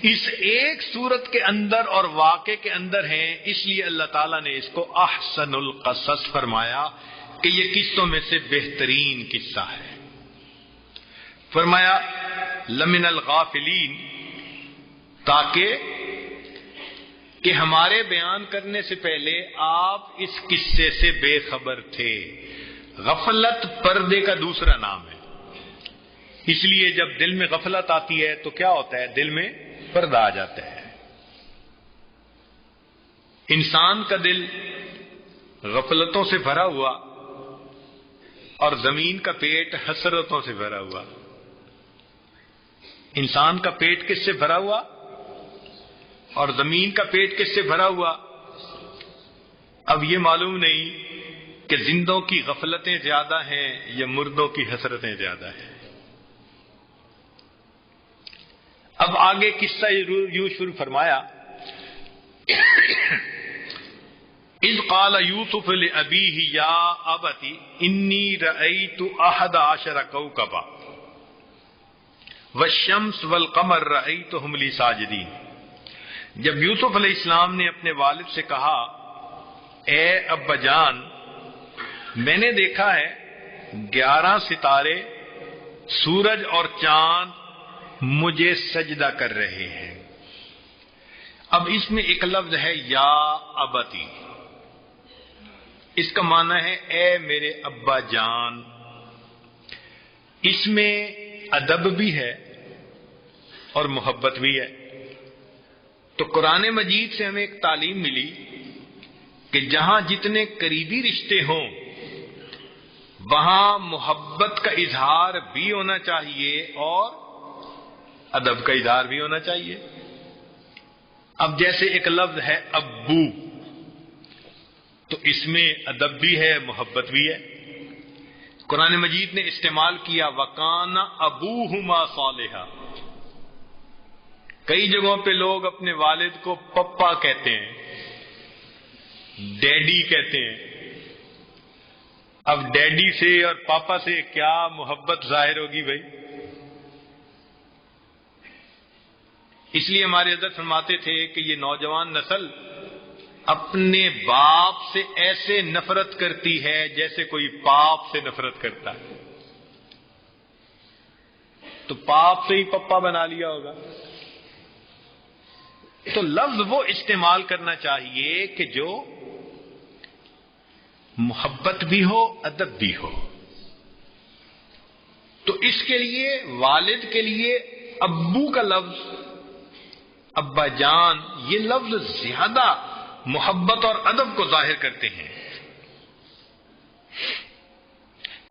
اس ایک سورت کے اندر اور واقعے کے اندر ہیں، اس لیے اللہ تعالیٰ نے اس کو احسن القصص فرمایا کہ یہ قصوں میں سے بہترین قصہ ہے۔ فرمایا لمن الغافلین، تاکہ کہ ہمارے بیان کرنے سے پہلے آپ اس قصے سے بے خبر تھے۔ غفلت پردے کا دوسرا نام ہے، اس لیے جب دل میں غفلت آتی ہے تو کیا ہوتا ہے؟ دل میں پردہ آ جاتا ہے۔ انسان کا دل غفلتوں سے بھرا ہوا اور زمین کا پیٹ حسرتوں سے بھرا ہوا۔ انسان کا پیٹ کس سے بھرا ہوا اور زمین کا پیٹ کس سے بھرا ہوا؟ اب یہ معلوم نہیں کہ زندوں کی غفلتیں زیادہ ہیں یا مردوں کی حسرتیں زیادہ ہیں۔ اب آگے قصہ یوں شروع فرمایا، اذ قال یوسف لأبیہ یا ابت انی رأیت 11 کوکبا والشمس والقمر رأیتہم لی ساجدین۔ جب یوسف علیہ السلام نے اپنے والد سے کہا، اے ابا جان، میں نے دیکھا ہے 11 ستارے، سورج اور چاند مجھے سجدہ کر رہے ہیں۔ اب اس میں ایک لفظ ہے یا ابتی، اس کا معنی ہے اے میرے ابا جان۔ اس میں ادب بھی ہے اور محبت بھی ہے۔ تو قرآن مجید سے ہمیں ایک تعلیم ملی کہ جہاں جتنے قریبی رشتے ہوں وہاں محبت کا اظہار بھی ہونا چاہیے اور ادب کا اظہار بھی ہونا چاہیے۔ اب جیسے ایک لفظ ہے ابو، تو اس میں ادب بھی ہے محبت بھی ہے۔ قرآن مجید نے استعمال کیا وَقَانَ أَبُوهُمَا صَالِحًا۔ کئی جگہوں پہ لوگ اپنے والد کو پپا کہتے ہیں، ڈیڈی کہتے ہیں۔ اب ڈیڈی سے اور پاپا سے کیا محبت ظاہر ہوگی بھائی؟ اس لیے ہمارے حضرت فرماتے تھے کہ یہ نوجوان نسل اپنے باپ سے ایسے نفرت کرتی ہے جیسے کوئی پاپ سے نفرت کرتا ہے۔ تو پاپ سے ہی پپا بنا لیا ہوگا۔ تو لفظ وہ استعمال کرنا چاہیے کہ جو محبت بھی ہو ادب بھی ہو۔ تو اس کے لیے والد کے لیے ابو کا لفظ، ابا جان، یہ لفظ زیادہ محبت اور ادب کو ظاہر کرتے ہیں۔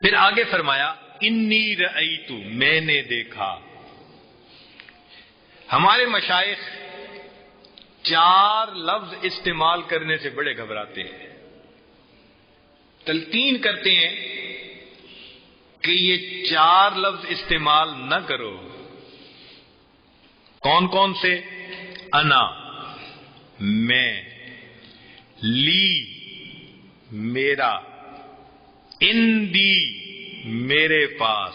پھر آگے فرمایا انی رأیت، میں نے دیکھا۔ ہمارے مشائخ 4 لفظ استعمال کرنے سے بڑے گھبراتے ہیں، تلقین کرتے ہیں کہ یہ 4 لفظ استعمال نہ کرو۔ کون کون سے؟ انا، میں، لی، میرا، اندی، میرے پاس،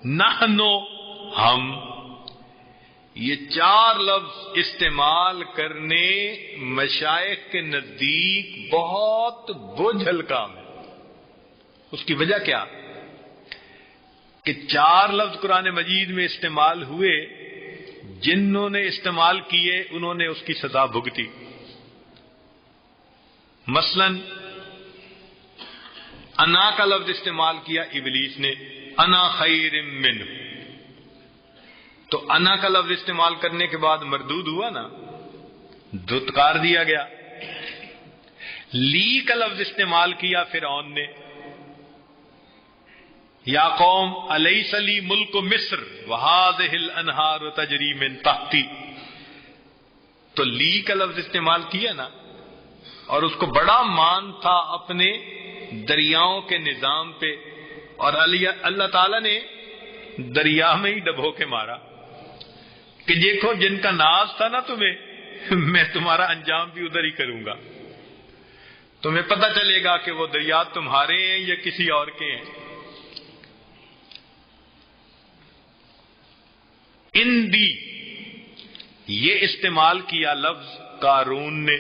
نحنو، ہم۔ یہ 4 لفظ استعمال کرنے مشائخ کے نزدیک بہت بوجھل کام ہے۔ اس کی وجہ کیا؟ کہ 4 لفظ قرآن مجید میں استعمال ہوئے، جنہوں نے استعمال کیے انہوں نے اس کی سزا بھگتی۔ مثلا انا کا لفظ استعمال کیا ابلیس نے، انا خیر منہ، تو انا کا لفظ استعمال کرنے کے بعد مردود ہوا نا، دھتکار دیا گیا۔ لی کا لفظ استعمال کیا فرعون نے، یا قوم الیس لی ملک مصر وہذہ الانہار تجری من تحتی، تو لی کا لفظ استعمال کیا نا، اور اس کو بڑا مان تھا اپنے دریاؤں کے نظام پہ اور اللہ تعالیٰ نے دریا میں ہی ڈبو کے مارا کہ دیکھو جن کا ناز تھا نا تمہیں، میں تمہارا انجام بھی ادھر ہی کروں گا، تمہیں پتہ چلے گا کہ وہ دریا تمہارے ہیں یا کسی اور کے ہیں۔ اندی یہ استعمال کیا لفظ قارون نے،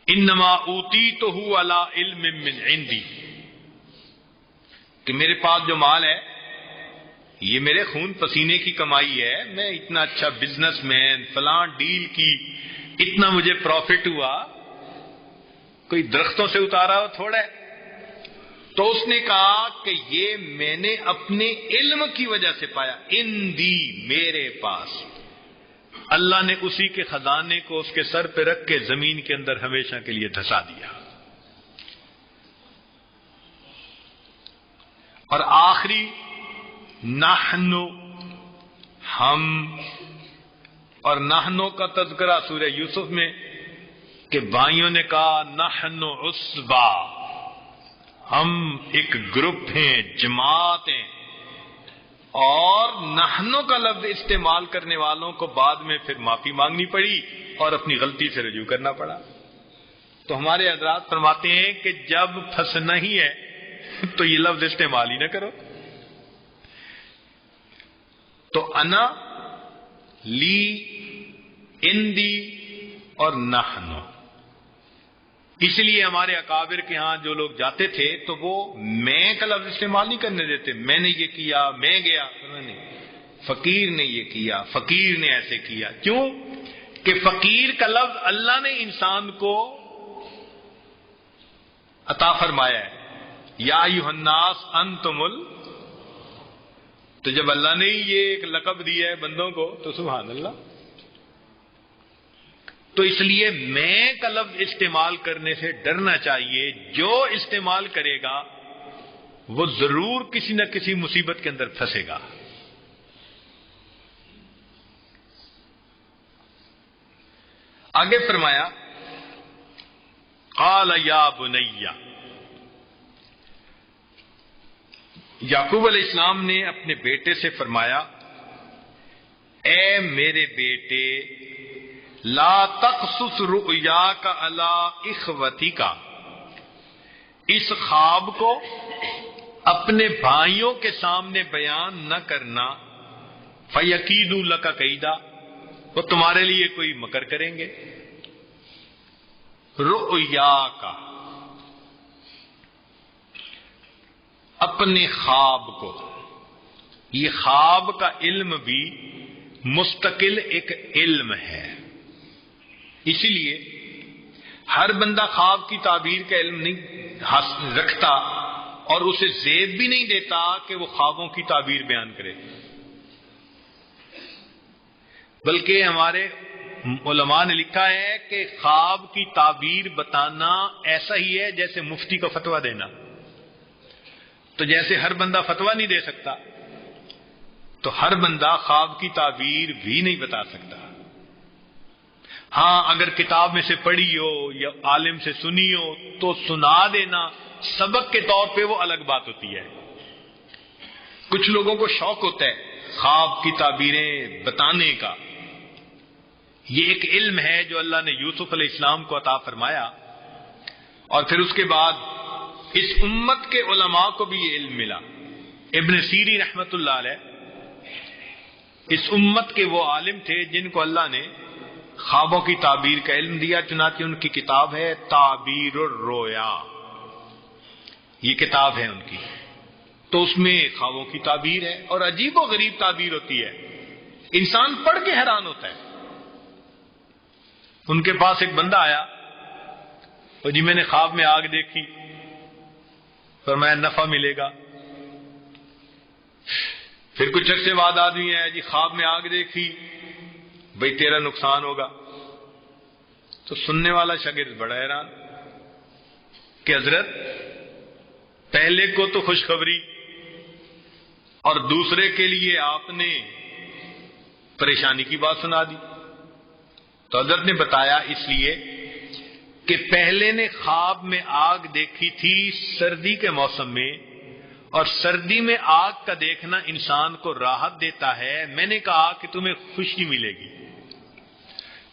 انما اوتیتہ علی علم من عندی، کہ میرے پاس جو مال ہے یہ میرے خون پسینے کی کمائی ہے، میں اتنا اچھا بزنس مین، فلاں ڈیل کی، اتنا مجھے پروفٹ ہوا، کوئی درختوں سے اتارا ہو تھوڑا ہے۔ تو اس نے کہا کہ یہ میں نے اپنے علم کی وجہ سے پایا، اندی میرے پاس۔ اللہ نے اسی کے خزانے کو اس کے سر پہ رکھ کے زمین کے اندر ہمیشہ کے لیے دھسا دیا۔ اور آخری نحنو ہم، اور نحنو کا تذکرہ سورہ یوسف میں کہ بھائیوں نے کہا نحنو عصبہ، ہم ایک گروپ ہیں، جماعت ہیں، اور نحنو کا لفظ استعمال کرنے والوں کو بعد میں پھر معافی مانگنی پڑی اور اپنی غلطی سے رجوع کرنا پڑا۔ تو ہمارے حضرات فرماتے ہیں کہ جب پھنسنا ہی ہے تو یہ لفظ استعمال ہی نہ کرو۔ تو انا، لی، اندی اور نحنو، اس لیے ہمارے اکابر کے ہاں جو لوگ جاتے تھے تو وہ میں کا لفظ استعمال نہیں کرنے دیتے، میں نے یہ کیا، میں گیا، نہیں، فقیر نے یہ کیا، فقیر نے ایسے کیا۔ کیوں کہ فقیر کا لفظ اللہ نے انسان کو عطا فرمایا ہے، یا ایھا الناس انتم تو جب اللہ نے یہ ایک لقب دیا ہے بندوں کو تو سبحان اللہ۔ تو اس لیے میں کا لفظ استعمال کرنے سے ڈرنا چاہیے، جو استعمال کرے گا وہ ضرور کسی نہ کسی مصیبت کے اندر پھنسے گا۔ آگے فرمایا قال یا بنی، یعقوب علیہ السلام نے اپنے بیٹے سے فرمایا اے میرے بیٹے، لا تقصص رؤیاک علی اخوتک، اس خواب کو اپنے بھائیوں کے سامنے بیان نہ کرنا، فیکیدوا لک کیدا، وہ تمہارے لیے کوئی مکر کریں گے۔ رؤیاک، اپنے خواب کو، یہ خواب کا علم بھی مستقل ایک علم ہے، اسی لیے ہر بندہ خواب کی تعبیر کا علم نہیں رکھتا اور اسے زیب بھی نہیں دیتا کہ وہ خوابوں کی تعبیر بیان کرے، بلکہ ہمارے علماء نے لکھا ہے کہ خواب کی تعبیر بتانا ایسا ہی ہے جیسے مفتی کو فتویٰ دینا۔ تو جیسے ہر بندہ فتویٰ نہیں دے سکتا تو ہر بندہ خواب کی تعبیر بھی نہیں بتا سکتا۔ ہاں اگر کتاب میں سے پڑھی ہو یا عالم سے سنی ہو تو سنا دینا سبق کے طور پہ وہ الگ بات ہوتی ہے۔ کچھ لوگوں کو شوق ہوتا ہے خواب کی تعبیریں بتانے کا، یہ ایک علم ہے جو اللہ نے یوسف علیہ السلام کو عطا فرمایا، اور پھر اس کے بعد اس امت کے علماء کو بھی یہ علم ملا۔ ابن سیرین رحمت اللہ علیہ اس امت کے وہ عالم تھے جن کو اللہ نے خوابوں کی تعبیر کا علم دیا، چنانچہ ان کی کتاب ہے تعبیر الرؤیا، یہ کتاب ہے ان کی، تو اس میں خوابوں کی تعبیر ہے اور عجیب و غریب تعبیر ہوتی ہے، انسان پڑھ کے حیران ہوتا ہے۔ ان کے پاس ایک بندہ آیا اور جی میں نے خواب میں آگ دیکھی، فرمایا نفع ملے گا۔ پھر کچھ عرصے بعد آدمی آیا، جی خواب میں آگ دیکھی، بھئی تیرا نقصان ہوگا۔ تو سننے والا شاگرد بڑا حیران کہ حضرت پہلے کو تو خوشخبری اور دوسرے کے لیے آپ نے پریشانی کی بات سنا دی۔ تو حضرت نے بتایا اس لیے کہ پہلے نے خواب میں آگ دیکھی تھی سردی کے موسم میں، اور سردی میں آگ کا دیکھنا انسان کو راحت دیتا ہے. میں نے کہا کہ تمہیں خوشی ملے گی.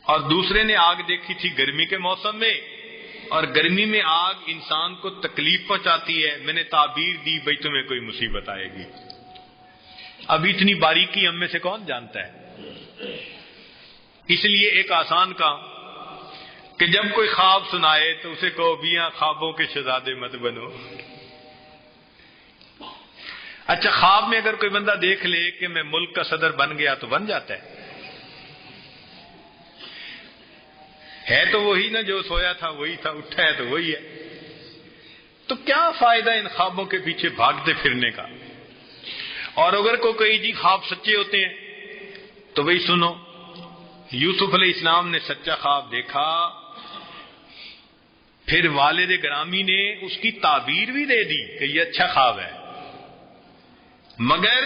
اور دوسرے نے آگ دیکھی تھی گرمی کے موسم میں، اور گرمی میں آگ انسان کو تکلیف پہنچاتی ہے. میں نے تعبیر دی بھئی تمہیں کوئی مصیبت آئے گی. اب اتنی باریکی ہم میں سے کون جانتا ہے؟ اس لیے ایک آسان کام کہ جب کوئی خواب سنائے تو اسے کہو بیاں خوابوں کے شہزادے مت بنو. اچھا، خواب میں اگر کوئی بندہ دیکھ لے کہ میں ملک کا صدر بن گیا تو بن جاتا ہے تو وہی نا جو سویا تھا وہی تھا، اٹھا ہے تو وہی ہے. تو کیا فائدہ ان خوابوں کے پیچھے بھاگتے پھرنے کا؟ اور اگر کوئی جی خواب سچے ہوتے ہیں تو وہی سنو، یوسف علیہ السلام نے سچا خواب دیکھا، پھر والد گرامی نے اس کی تعبیر بھی دے دی کہ یہ اچھا خواب ہے، مگر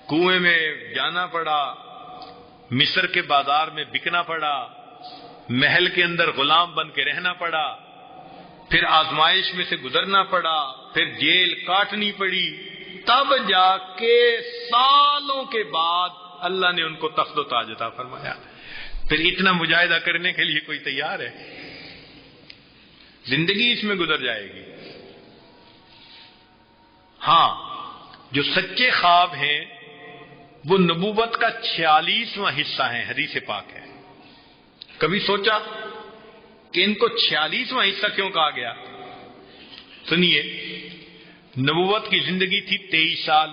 کنویں میں جانا پڑا، مصر کے بازار میں بکنا پڑا، محل کے اندر غلام بن کے رہنا پڑا، پھر آزمائش میں سے گزرنا پڑا، پھر جیل کاٹنی پڑی، تب جا کے سالوں کے بعد اللہ نے ان کو تخت و تاج عطا فرمایا. پھر اتنا مجاہدہ کرنے کے لیے کوئی تیار ہے؟ زندگی اس میں گزر جائے گی. ہاں، جو سچے خواب ہیں وہ نبوت کا 46واں حصہ ہیں، حدیث پاک ہے. کبھی سوچا کہ ان کو 46واں حصہ کیوں کہا گیا؟ سنیے، نبوت کی زندگی تھی 23 سال.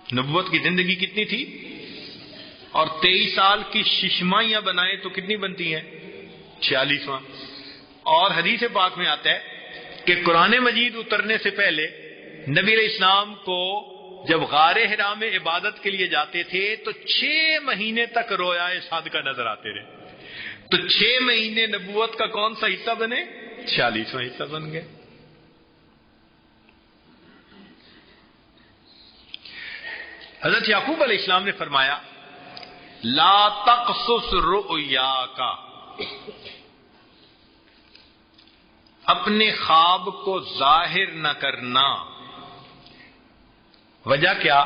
نبوت کی زندگی کتنی تھی؟ اور 23 سال کی ششمائیاں بنائیں تو کتنی بنتی ہیں؟ 46واں. اور حدیث پاک میں آتا ہے کہ قرآن مجید اترنے سے پہلے نبی علیہ السلام کو جب غار حرا میں عبادت کے لیے جاتے تھے تو 6 مہینے تک رویائے صادقہ نظر آتے رہے. تو 6 مہینے نبوت کا کون سا حصہ بنے؟ 46واں حصہ بن گئے. حضرت یعقوب علیہ السلام نے فرمایا لا تقصص رؤیاک، اپنے خواب کو ظاہر نہ کرنا. وجہ کیا؟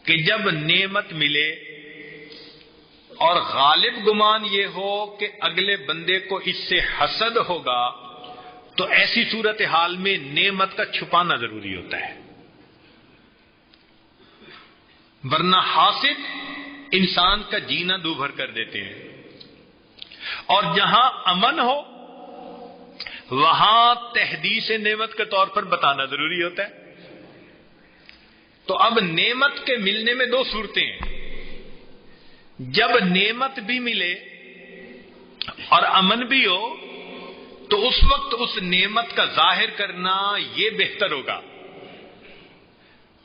کہ جب نعمت ملے اور غالب گمان یہ ہو کہ اگلے بندے کو اس سے حسد ہوگا تو ایسی صورتحال میں نعمت کا چھپانا ضروری ہوتا ہے، ورنہ حاسد انسان کا جینا دوبھر کر دیتے ہیں. اور جہاں امن ہو وہاں تحدیث نعمت کے طور پر بتانا ضروری ہوتا ہے. تو اب نعمت کے ملنے میں 2 صورتیں ہیں. جب نعمت بھی ملے اور امن بھی ہو تو اس وقت اس نعمت کا ظاہر کرنا یہ بہتر ہوگا.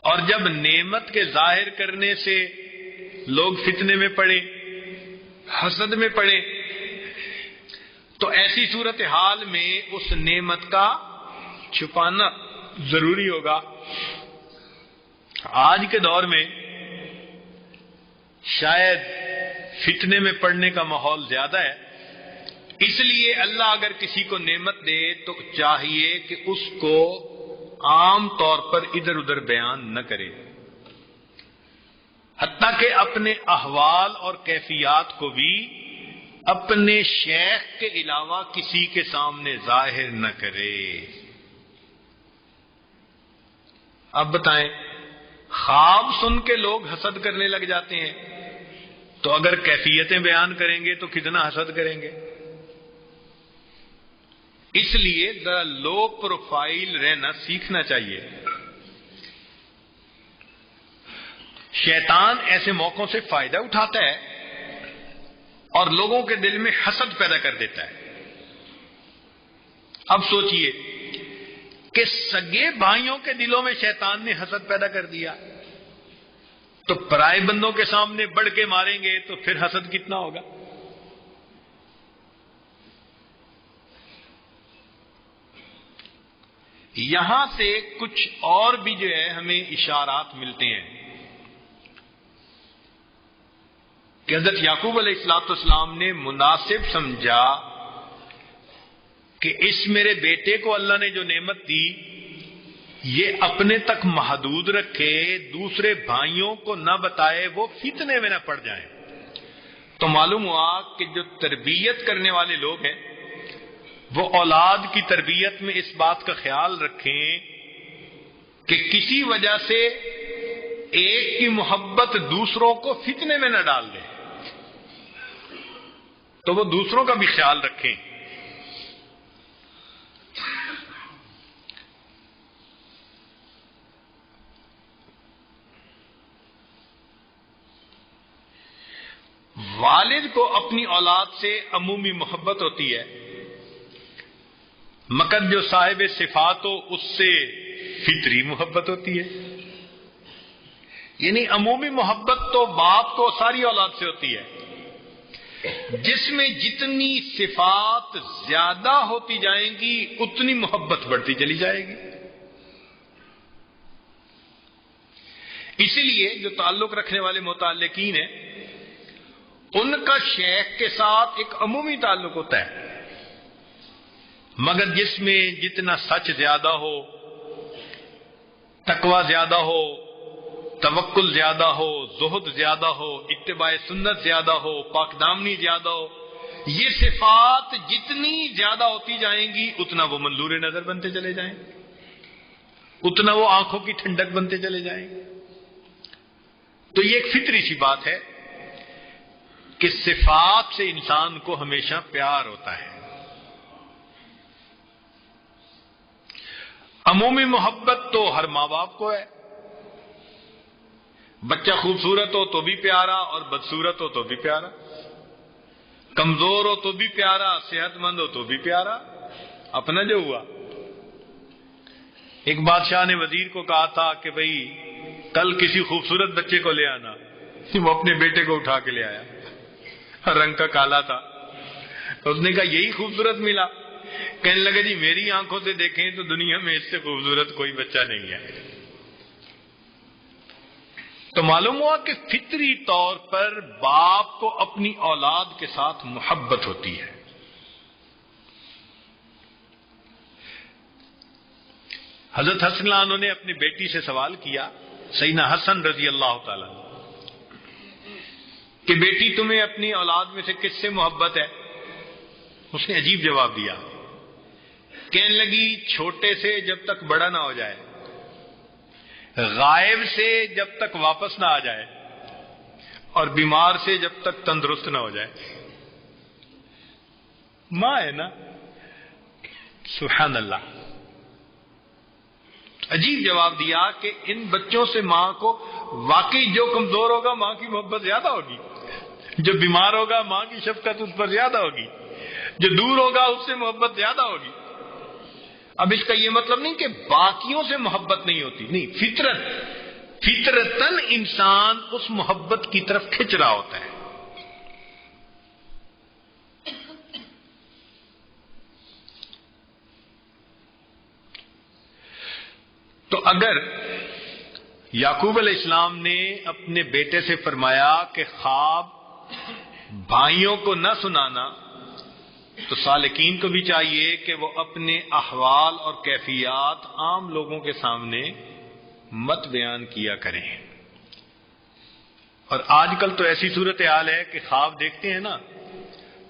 اور جب نعمت کے ظاہر کرنے سے لوگ فتنے میں پڑے، حسد میں پڑے، تو ایسی صورتحال میں اس نعمت کا چھپانا ضروری ہوگا. آج کے دور میں شاید فتنے میں پڑنے کا ماحول زیادہ ہے، اس لیے اللہ اگر کسی کو نعمت دے تو چاہیے کہ اس کو عام طور پر ادھر ادھر بیان نہ کرے، حتیٰ کہ اپنے احوال اور کیفیات کو بھی اپنے شیخ کے علاوہ کسی کے سامنے ظاہر نہ کرے. اب بتائیں، خواب سن کے لوگ حسد کرنے لگ جاتے ہیں تو اگر کیفیتیں بیان کریں گے تو کتنا حسد کریں گے. اس لیے ذرا لو پروفائل رہنا سیکھنا چاہیے. شیطان ایسے موقعوں سے فائدہ اٹھاتا ہے اور لوگوں کے دل میں حسد پیدا کر دیتا ہے. اب سوچئے کہ سگے بھائیوں کے دلوں میں شیطان نے حسد پیدا کر دیا تو پرائے بندوں کے سامنے بڑھ کے ماریں گے تو پھر حسد کتنا ہوگا. یہاں سے کچھ اور بھی جو ہے ہمیں اشارات ملتے ہیں کہ حضرت یعقوب علیہ السلام نے مناسب سمجھا کہ اس میرے بیٹے کو اللہ نے جو نعمت دی یہ اپنے تک محدود رکھے، دوسرے بھائیوں کو نہ بتائے، وہ فتنے میں نہ پڑ جائیں۔ تو معلوم ہوا کہ جو تربیت کرنے والے لوگ ہیں وہ اولاد کی تربیت میں اس بات کا خیال رکھیں کہ کسی وجہ سے ایک کی محبت دوسروں کو فتنے میں نہ ڈال دے، تو وہ دوسروں کا بھی خیال رکھیں۔ والد کو اپنی اولاد سے عمومی محبت ہوتی ہے، مگر جو صاحب صفات ہو اس سے فطری محبت ہوتی ہے۔ یعنی عمومی محبت تو باپ کو ساری اولاد سے ہوتی ہے، جس میں جتنی صفات زیادہ ہوتی جائیں گی اتنی محبت بڑھتی چلی جائے گی۔ اسی لیے جو تعلق رکھنے والے متعلقین ہیں ان کا شیخ کے ساتھ ایک عمومی تعلق ہوتا ہے، مگر جس میں جتنا سچ زیادہ ہو، تقوی زیادہ ہو، توکل زیادہ ہو، زہد زیادہ ہو، اتباع سنت زیادہ ہو، پاک دامنی زیادہ ہو، یہ صفات جتنی زیادہ ہوتی جائیں گی اتنا وہ منظور نظر بنتے چلے جائیں، اتنا وہ آنکھوں کی ٹھنڈک بنتے چلے جائیں۔ تو یہ ایک فطری سی بات ہے کہ صفات سے انسان کو ہمیشہ پیار ہوتا ہے۔ عمومی محبت تو ہر ماں باپ کو ہے، بچہ خوبصورت ہو تو بھی پیارا اور بدصورت ہو تو بھی پیارا، کمزور ہو تو بھی پیارا، صحت مند ہو تو بھی پیارا، اپنا جو ہوا۔ ایک بادشاہ نے وزیر کو کہا تھا کہ بھئی کل کسی خوبصورت بچے کو لے آنا، وہ اپنے بیٹے کو اٹھا کے لے آیا، رنگ کا کالا تھا۔ اس نے کہا یہی خوبصورت ملا؟ کہنے لگا جی میری آنکھوں سے دیکھیں تو دنیا میں اس سے خوبصورت کوئی بچہ نہیں ہے۔ تو معلوم ہوا کہ فطری طور پر باپ کو اپنی اولاد کے ساتھ محبت ہوتی ہے۔ حضرت حسن عنہ نے اپنی بیٹی سے سوال کیا، سیدنا حسن رضی اللہ تعالی کہ بیٹی تمہیں اپنی اولاد میں سے کس سے محبت ہے؟ اس نے عجیب جواب دیا، کہنے لگی چھوٹے سے جب تک بڑا نہ ہو جائے، غائب سے جب تک واپس نہ آ جائے، اور بیمار سے جب تک تندرست نہ ہو جائے۔ ماں ہے نا، سبحان اللہ، عجیب جواب دیا کہ ان بچوں سے ماں کو واقعی جو کمزور ہوگا ماں کی محبت زیادہ ہوگی، جو بیمار ہوگا ماں کی شفقت اس پر زیادہ ہوگی، جو دور ہوگا اس سے محبت زیادہ ہوگی۔ اب اس کا یہ مطلب نہیں کہ باقیوں سے محبت نہیں ہوتی، نہیں، فطرتاً انسان اس محبت کی طرف کھنچ رہا ہوتا ہے۔ تو اگر یعقوب علیہ السلام نے اپنے بیٹے سے فرمایا کہ خواب بھائیوں کو نہ سنانا، تو سالکین کو بھی چاہیے کہ وہ اپنے احوال اور کیفیات عام لوگوں کے سامنے مت بیان کیا کریں۔ اور آج کل تو ایسی صورتحال ہے کہ خواب دیکھتے ہیں نا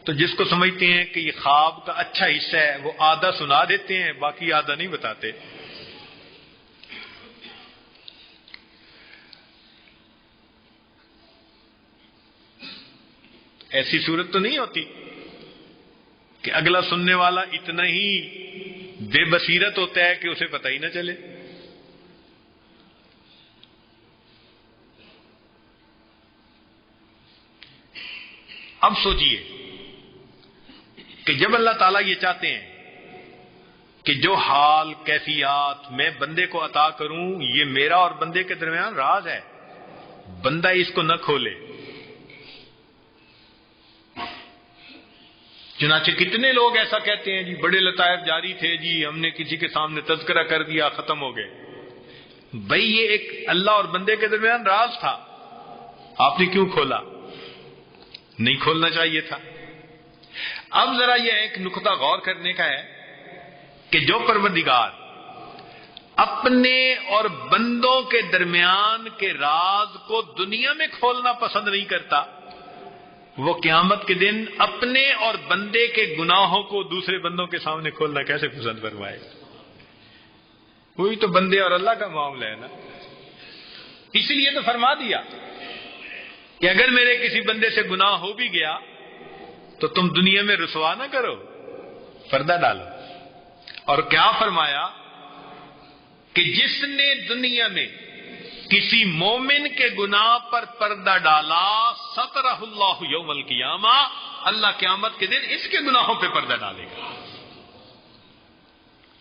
تو جس کو سمجھتے ہیں کہ یہ خواب کا اچھا حصہ ہے وہ آدھا سنا دیتے ہیں، باقی آدھا نہیں بتاتے۔ ایسی صورت تو نہیں ہوتی کہ اگلا سننے والا اتنا ہی بے بصیرت ہوتا ہے کہ اسے پتہ ہی نہ چلے۔ اب سوچئے کہ جب اللہ تعالیٰ یہ چاہتے ہیں کہ جو حال کیفیات میں بندے کو عطا کروں یہ میرا اور بندے کے درمیان راز ہے، بندہ اس کو نہ کھولے۔ چنانچہ کتنے لوگ ایسا کہتے ہیں جی بڑے لطائف جاری تھے جی، ہم نے کسی کے سامنے تذکرہ کر دیا، ختم ہو گئے۔ بھئی یہ ایک اللہ اور بندے کے درمیان راز تھا، آپ نے کیوں کھولا؟ نہیں کھولنا چاہیے تھا۔ اب ذرا یہ ایک نقطہ غور کرنے کا ہے کہ جو پروردگار اپنے اور بندوں کے درمیان کے راز کو دنیا میں کھولنا پسند نہیں کرتا، وہ قیامت کے دن اپنے اور بندے کے گناہوں کو دوسرے بندوں کے سامنے کھولنا کیسے پسند فرمائے؟ وہی تو بندے اور اللہ کا معاملہ ہے نا۔ اس لیے تو فرما دیا کہ اگر میرے کسی بندے سے گناہ ہو بھی گیا تو تم دنیا میں رسوا نہ کرو، پردہ ڈالو۔ اور کیا فرمایا کہ جس نے دنیا میں کسی مومن کے گناہ پر پردہ ڈالا سترہ اللہ یوم القیامہ، اللہ قیامت کے دن اس کے گناہوں پہ پردہ ڈالے گا۔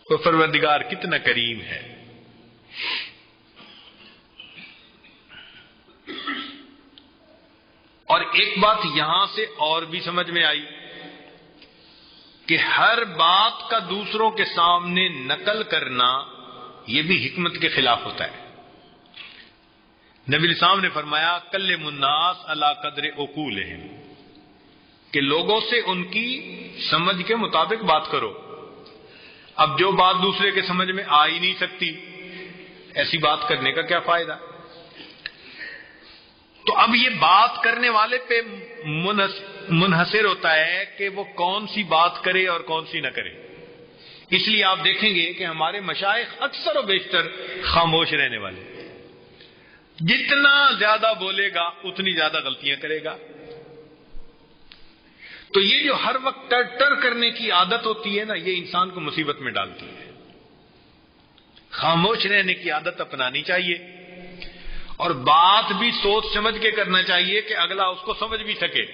وہ پروردگار کتنا کریم ہے۔ اور ایک بات یہاں سے اور بھی سمجھ میں آئی کہ ہر بات کا دوسروں کے سامنے نقل کرنا یہ بھی حکمت کے خلاف ہوتا ہے۔ نبی الاسلام نے فرمایا کلموا الناس علی قدر عقولہم، کہ لوگوں سے ان کی سمجھ کے مطابق بات کرو۔ اب جو بات دوسرے کے سمجھ میں آ ہی نہیں سکتی، ایسی بات کرنے کا کیا فائدہ؟ تو اب یہ بات کرنے والے پہ منحصر ہوتا ہے کہ وہ کون سی بات کرے اور کون سی نہ کرے۔ اس لیے آپ دیکھیں گے کہ ہمارے مشائخ اکثر و بیشتر خاموش رہنے والے، جتنا زیادہ بولے گا اتنی زیادہ غلطیاں کرے گا۔ تو یہ جو ہر وقت ٹر ٹر کرنے کی عادت ہوتی ہے نا، یہ انسان کو مصیبت میں ڈالتی ہے۔ خاموش رہنے کی عادت اپنانی چاہیے، اور بات بھی سوچ سمجھ کے کرنا چاہیے کہ اگلا اس کو سمجھ بھی سکے۔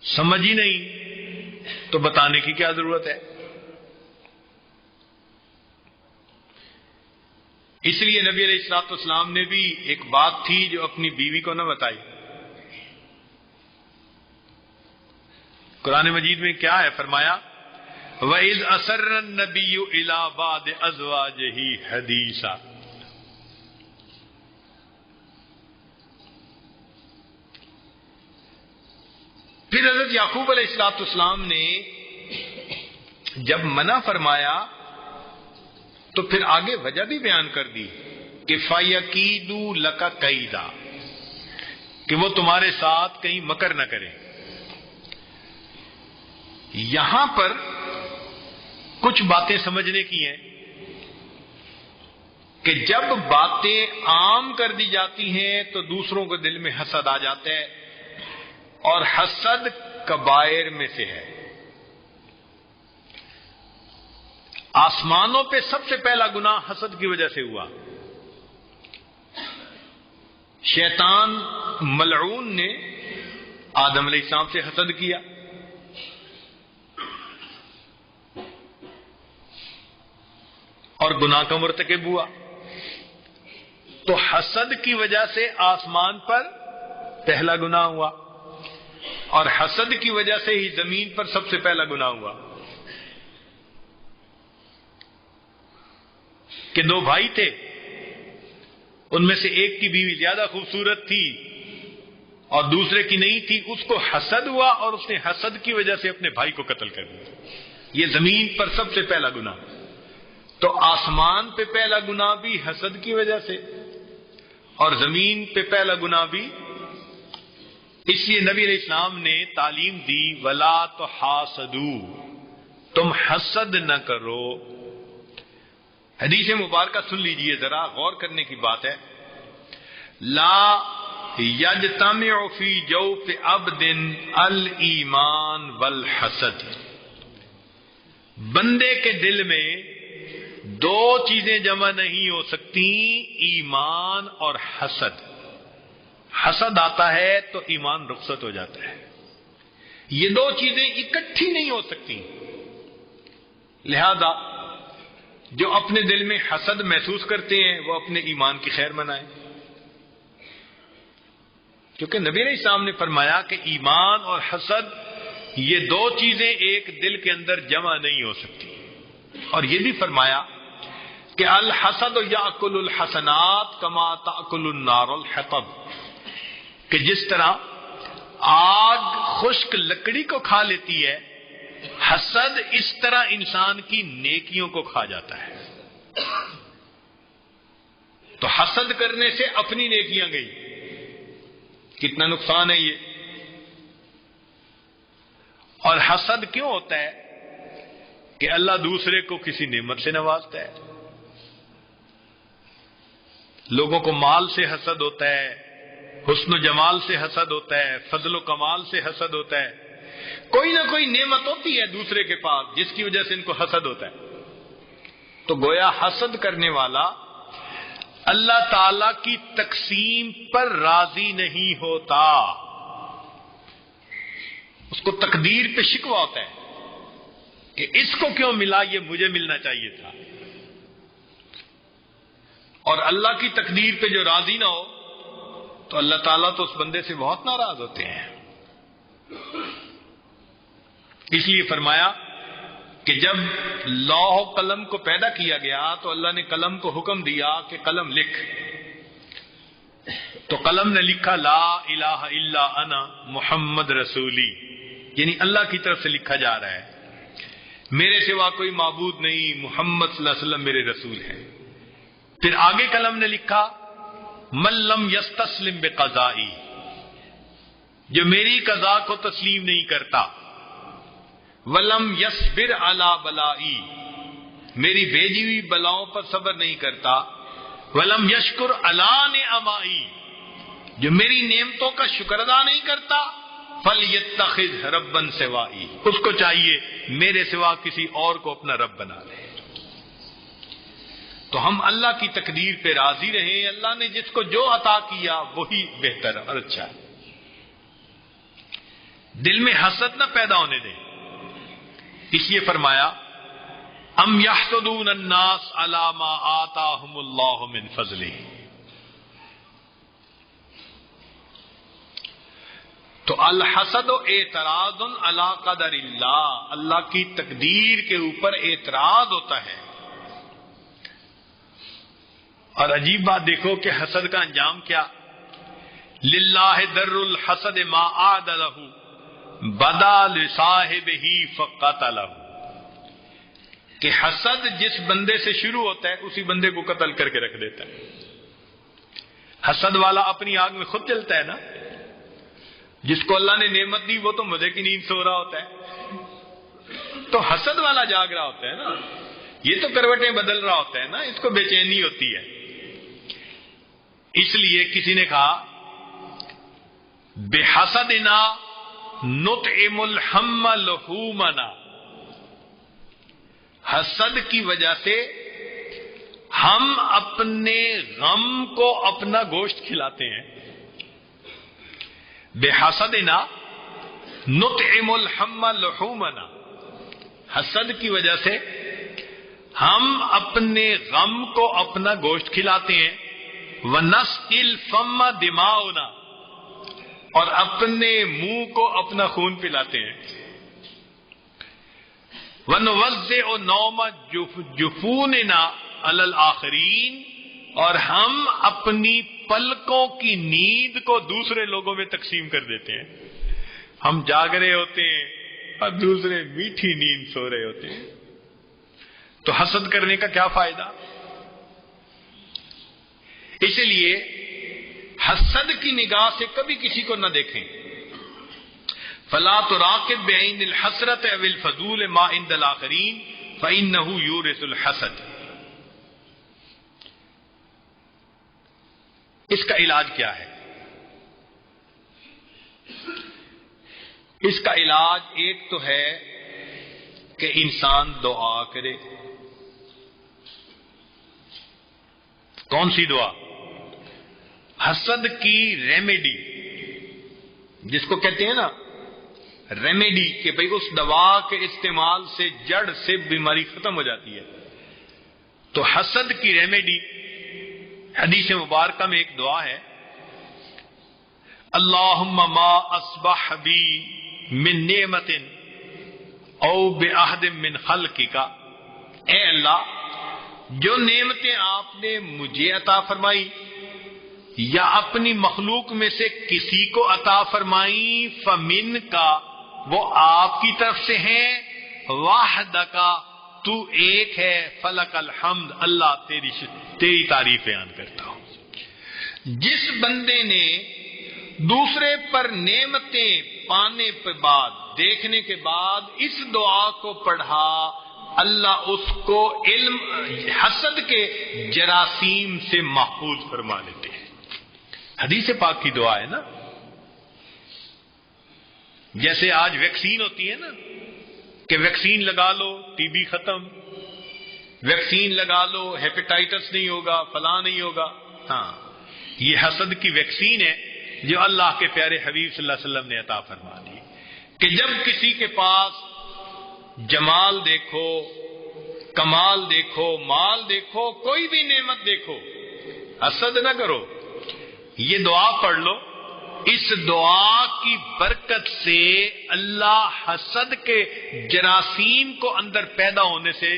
سمجھ ہی نہیں تو بتانے کی کیا ضرورت ہے؟ اس لیے نبی علیہ الصلوۃ والسلام نے بھی ایک بات تھی جو اپنی بیوی کو نہ بتائی۔ قرآن مجید میں کیا ہے؟ فرمایا وَإِذْ أَسَرَّ النَّبِيُّ إِلَىٰ بَعْضِ أَزْوَاجِهِ حَدِيثًا۔ پھر حضرت یعقوب علیہ الصلوۃ والسلام نے جب منع فرمایا تو پھر آگے وجہ بھی بیان کر دی کہ فَيَكِيدُوا لَكَ كَيْدًا، کہ وہ تمہارے ساتھ کہیں مکر نہ کرے۔ یہاں پر کچھ باتیں سمجھنے کی ہیں کہ جب باتیں عام کر دی جاتی ہیں تو دوسروں کو دل میں حسد آ جاتا ہے، اور حسد کبائر میں سے ہے۔ آسمانوں پہ سب سے پہلا گناہ حسد کی وجہ سے ہوا۔ شیطان ملعون نے آدم علیہ السلام سے حسد کیا، اور گناہ کا مرتکب ہوا۔ تو حسد کی وجہ سے آسمان پر پہلا گناہ ہوا، اور حسد کی وجہ سے ہی زمین پر سب سے پہلا گناہ ہوا کہ دو بھائی تھے، ان میں سے ایک کی بیوی زیادہ خوبصورت تھی اور دوسرے کی نہیں تھی، اس کو حسد ہوا اور اس نے حسد کی وجہ سے اپنے بھائی کو قتل کر دیا۔ یہ زمین پر سب سے پہلا گناہ۔ تو آسمان پہ پہلا گناہ بھی حسد کی وجہ سے، اور زمین پہ پہلا گناہ بھی۔ اس لیے نبی علیہ السلام نے تعلیم دی وَلَا تُحَاسَدُوا، تم حسد نہ کرو۔ حدیث مبارکہ سن لیجئے ذرا، غور کرنے کی بات ہے۔ لا یجتمع فی جوف عبد الایمان والحسد، بندے کے دل میں دو چیزیں جمع نہیں ہو سکتی، ایمان اور حسد۔ حسد آتا ہے تو ایمان رخصت ہو جاتا ہے، یہ دو چیزیں اکٹھی نہیں ہو سکتی۔ لہذا جو اپنے دل میں حسد محسوس کرتے ہیں وہ اپنے ایمان کی خیر منائیں، کیونکہ نبی علیہ السلام نے فرمایا کہ ایمان اور حسد یہ دو چیزیں ایک دل کے اندر جمع نہیں ہو سکتی۔ اور یہ بھی فرمایا کہ الحسد یاکل الحسنات کما تاکل النار الحطب، کہ جس طرح آگ خشک لکڑی کو کھا لیتی ہے حسد اس طرح انسان کی نیکیوں کو کھا جاتا ہے. تو حسد کرنے سے اپنی نیکیاں گئی. کتنا نقصان ہے یہ. اور حسد کیوں ہوتا ہے؟ کہ اللہ دوسرے کو کسی نعمت سے نوازتا ہے. لوگوں کو مال سے حسد ہوتا ہے، حسن و جمال سے حسد ہوتا ہے، فضل و کمال سے حسد ہوتا ہے. کوئی نہ کوئی نعمت ہوتی ہے دوسرے کے پاس جس کی وجہ سے ان کو حسد ہوتا ہے. تو گویا حسد کرنے والا اللہ تعالی کی تقسیم پر راضی نہیں ہوتا. اس کو تقدیر پہ شکوہ ہوتا ہے کہ اس کو کیوں ملا، یہ مجھے ملنا چاہیے تھا. اور اللہ کی تقدیر پہ جو راضی نہ ہو تو اللہ تعالیٰ تو اس بندے سے بہت ناراض ہوتے ہیں. اس لیے فرمایا کہ جب لوح و قلم کو پیدا کیا گیا تو اللہ نے قلم کو حکم دیا کہ قلم لکھ. تو قلم نے لکھا لا الہ الا انا محمد رسولی، یعنی اللہ کی طرف سے لکھا جا رہا ہے میرے سوا کوئی معبود نہیں، محمد صلی اللہ علیہ وسلم میرے رسول ہیں. پھر آگے قلم نے لکھا من لم یستسلم بقضائی، جو میری قضا کو تسلیم نہیں کرتا، ولم یصبر علی بلائی، میری بھیجی ہوئی بلاؤں پر صبر نہیں کرتا، ولم یشکر علی نعمائی، جو میری نعمتوں کا شکر ادا نہیں کرتا، فلیتخذ ربا سوائی، اس کو چاہیے میرے سوا کسی اور کو اپنا رب بنا لے. تو ہم اللہ کی تقدیر پہ راضی رہیں. اللہ نے جس کو جو عطا کیا وہی بہتر اور اچھا ہے. دل میں حسد نہ پیدا ہونے دیں. اس لیے فرمایا ام یحسدون الناس علی ما آتاہم اللہ من فضلہ. تو الحسد و اعتراض علی قدر اللہ، اللہ کی تقدیر کے اوپر اعتراض ہوتا ہے. اور عجیب بات دیکھو کہ حسد کا انجام کیا. للہ در الحسد ما عاد لہ بدا لصاحبہ فقتلہ، کہ حسد جس بندے سے شروع ہوتا ہے اسی بندے کو قتل کر کے رکھ دیتا ہے. حسد والا اپنی آگ میں خود جلتا ہے نا. جس کو اللہ نے نعمت دی وہ تو مزے کی نیند سو رہا ہوتا ہے، تو حسد والا جاگ رہا ہوتا ہے نا. یہ تو کروٹیں بدل رہا ہوتا ہے نا، اس کو بے چینی ہوتی ہے. اس لیے کسی نے کہا بحسدنا نطعم الحم لحومنا، حسد کی وجہ سے ہم اپنے غم کو اپنا گوشت کھلاتے ہیں. بحسدنا نطعم الحم لحومنا، حسد کی وجہ سے ہم اپنے غم کو اپنا گوشت کھلاتے ہیں. وَنَسْقِي الْفَمَّ دِمَاؤُنَا، اور اپنے منہ کو اپنا خون پلاتے ہیں. وَنُوَزِّعُ نَوْمَ جُفُونِنَا عَلَى الْآخِرِينَ، اور ہم اپنی پلکوں کی نیند کو دوسرے لوگوں میں تقسیم کر دیتے ہیں. ہم جاگ رہے ہوتے ہیں اور دوسرے میٹھی نیند سو رہے ہوتے ہیں. تو حسد کرنے کا کیا فائدہ؟ اس لیے حسد کی نگاہ سے کبھی کسی کو نہ دیکھیں. فلا تراقب بعین الحسرت او الفضول ما عند الاخرین فانه یورث الحسد. اس کا علاج کیا ہے؟ اس کا علاج ایک تو ہے کہ انسان دعا کرے. کون سی دعا؟ حسد کی ریمیڈی، جس کو کہتے ہیں نا ریمیڈی، کہ بھئی اس دوا کے استعمال سے جڑ سے بیماری ختم ہو جاتی ہے. تو حسد کی ریمیڈی حدیث مبارکہ میں ایک دعا ہے، اللہم ما اصبح بی من نعمت او بعہد من خلقک، اے اللہ جو نعمتیں آپ نے مجھے عطا فرمائی یا اپنی مخلوق میں سے کسی کو عطا فرمائی، فمن کا وہ آپ کی طرف سے ہیں، وحدک، تو ایک ہے، فلک الحمد، اللہ تیری تعریف بیان کرتا ہوں۔ جس بندے نے دوسرے پر نعمتیں پانے کے بعد، دیکھنے کے بعد اس دعا کو پڑھا، اللہ اس کو علم حسد کے جراثیم سے محفوظ فرما لیتے ہیں۔ حدیث پاک کی دعا ہے نا، جیسے آج ویکسین ہوتی ہے نا کہ ویکسین لگا لو ٹی بی ختم، ویکسین لگا لو ہیپیٹائٹس نہیں ہوگا، فلاں نہیں ہوگا۔ ہاں، یہ حسد کی ویکسین ہے جو اللہ کے پیارے حبیب صلی اللہ علیہ وسلم نے عطا فرما دی، کہ جب کسی کے پاس جمال دیکھو، کمال دیکھو، مال دیکھو، کوئی بھی نعمت دیکھو، حسد نہ کرو، یہ دعا پڑھ لو۔ اس دعا کی برکت سے اللہ حسد کے جراثیم کو اندر پیدا ہونے سے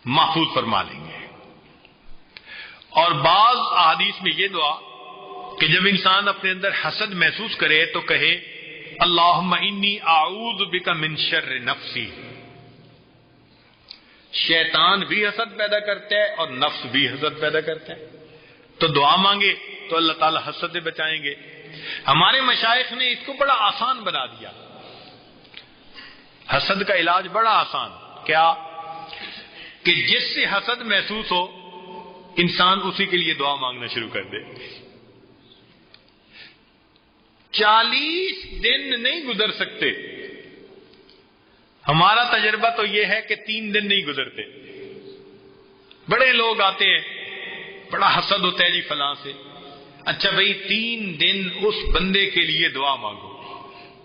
محفوظ فرما لیں گے۔ اور بعض احادیث میں یہ دعا کہ جب انسان اپنے اندر حسد محسوس کرے تو کہے اللہم انی اعوذ بک من شر نفسی۔ شیطان بھی حسد پیدا کرتا ہے اور نفس بھی حسد پیدا کرتا ہے، تو دعا مانگے تو اللہ تعالی حسد سے بچائیں گے۔ ہمارے مشائخ نے اس کو بڑا آسان بنا دیا، حسد کا علاج بڑا آسان، کیا کہ جس سے حسد محسوس ہو انسان اسی کے لیے دعا مانگنا شروع کر دے۔ 40 دن نہیں گزر سکتے، ہمارا تجربہ تو یہ ہے کہ 3 دن نہیں گزرتے، بڑے لوگ آتے ہیں، بڑا حسد ہوتا ہے جی فلاں سے، اچھا بھئی 3 دن اس بندے کے لیے دعا مانگو،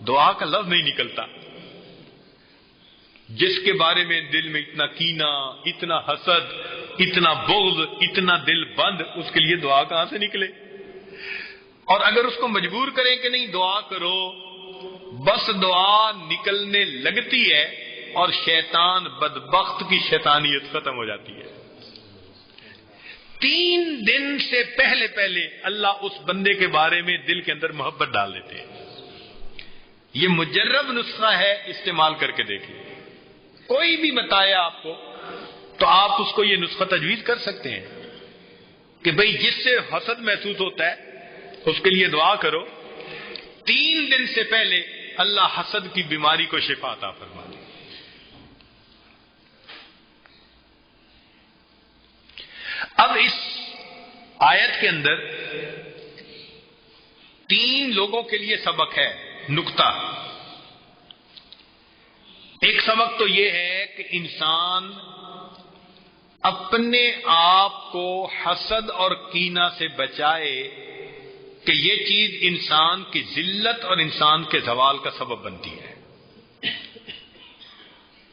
دعا کا لفظ نہیں نکلتا۔ جس کے بارے میں دل میں اتنا کینہ، اتنا حسد، اتنا بغض، اتنا دل بند، اس کے لیے دعا کہاں سے نکلے؟ اور اگر اس کو مجبور کریں کہ نہیں دعا کرو، بس دعا نکلنے لگتی ہے اور شیطان بدبخت کی شیطانیت ختم ہو جاتی ہے۔ 3 دن سے پہلے اللہ اس بندے کے بارے میں دل کے اندر محبت ڈال دیتے ہیں۔ یہ مجرب نسخہ ہے، استعمال کر کے دیکھیں۔ کوئی بھی بتایا آپ کو تو آپ اس کو یہ نسخہ تجویز کر سکتے ہیں کہ بھئی جس سے حسد محسوس ہوتا ہے اس کے لیے دعا کرو، 3 دن سے پہلے اللہ حسد کی بیماری کو شفا عطا فرما دے۔ اب اس آیت کے اندر 3 لوگوں کے لیے سبق ہے، نکتہ۔ ایک سبق تو یہ ہے کہ انسان اپنے آپ کو حسد اور کینہ سے بچائے کہ یہ چیز انسان کی ذلت اور انسان کے زوال کا سبب بنتی ہے۔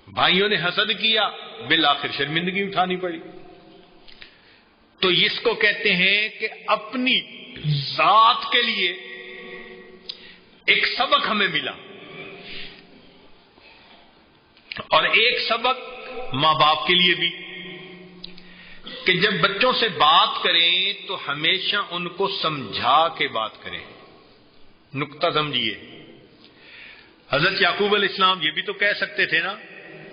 بھائیوں نے حسد کیا، بالآخر شرمندگی اٹھانی پڑی۔ تو اس کو کہتے ہیں کہ اپنی ذات کے لیے ایک سبق ہمیں ملا، اور ایک سبق ماں باپ کے لیے بھی، کہ جب بچوں سے بات کریں تو ہمیشہ ان کو سمجھا کے بات کریں۔ نکتہ سمجھیے، حضرت یعقوب علیہ السلام یہ بھی تو کہہ سکتے تھے نا،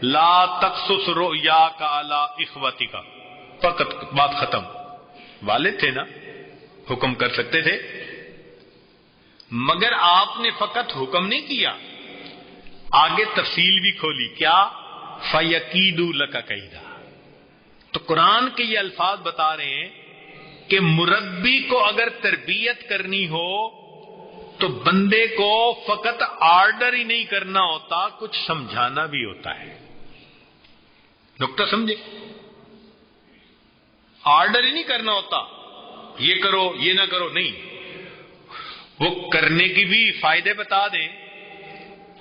لا تقصص رؤیاک علی اخوتک، فقط بات ختم۔ والد تھے نا، حکم کر سکتے تھے، مگر آپ نے فقط حکم نہیں کیا، آگے تفصیل بھی کھولی، کیا فَيَكِيدُ لَكَ كَيْدًا۔ تو قرآن کے یہ الفاظ بتا رہے ہیں کہ مربی کو اگر تربیت کرنی ہو تو بندے کو فقط آرڈر ہی نہیں کرنا ہوتا، کچھ سمجھانا بھی ہوتا ہے۔ نکتہ سمجھے؟ آرڈر ہی نہیں کرنا ہوتا، یہ کرو یہ نہ کرو، نہیں، وہ کرنے کی بھی فائدے بتا دیں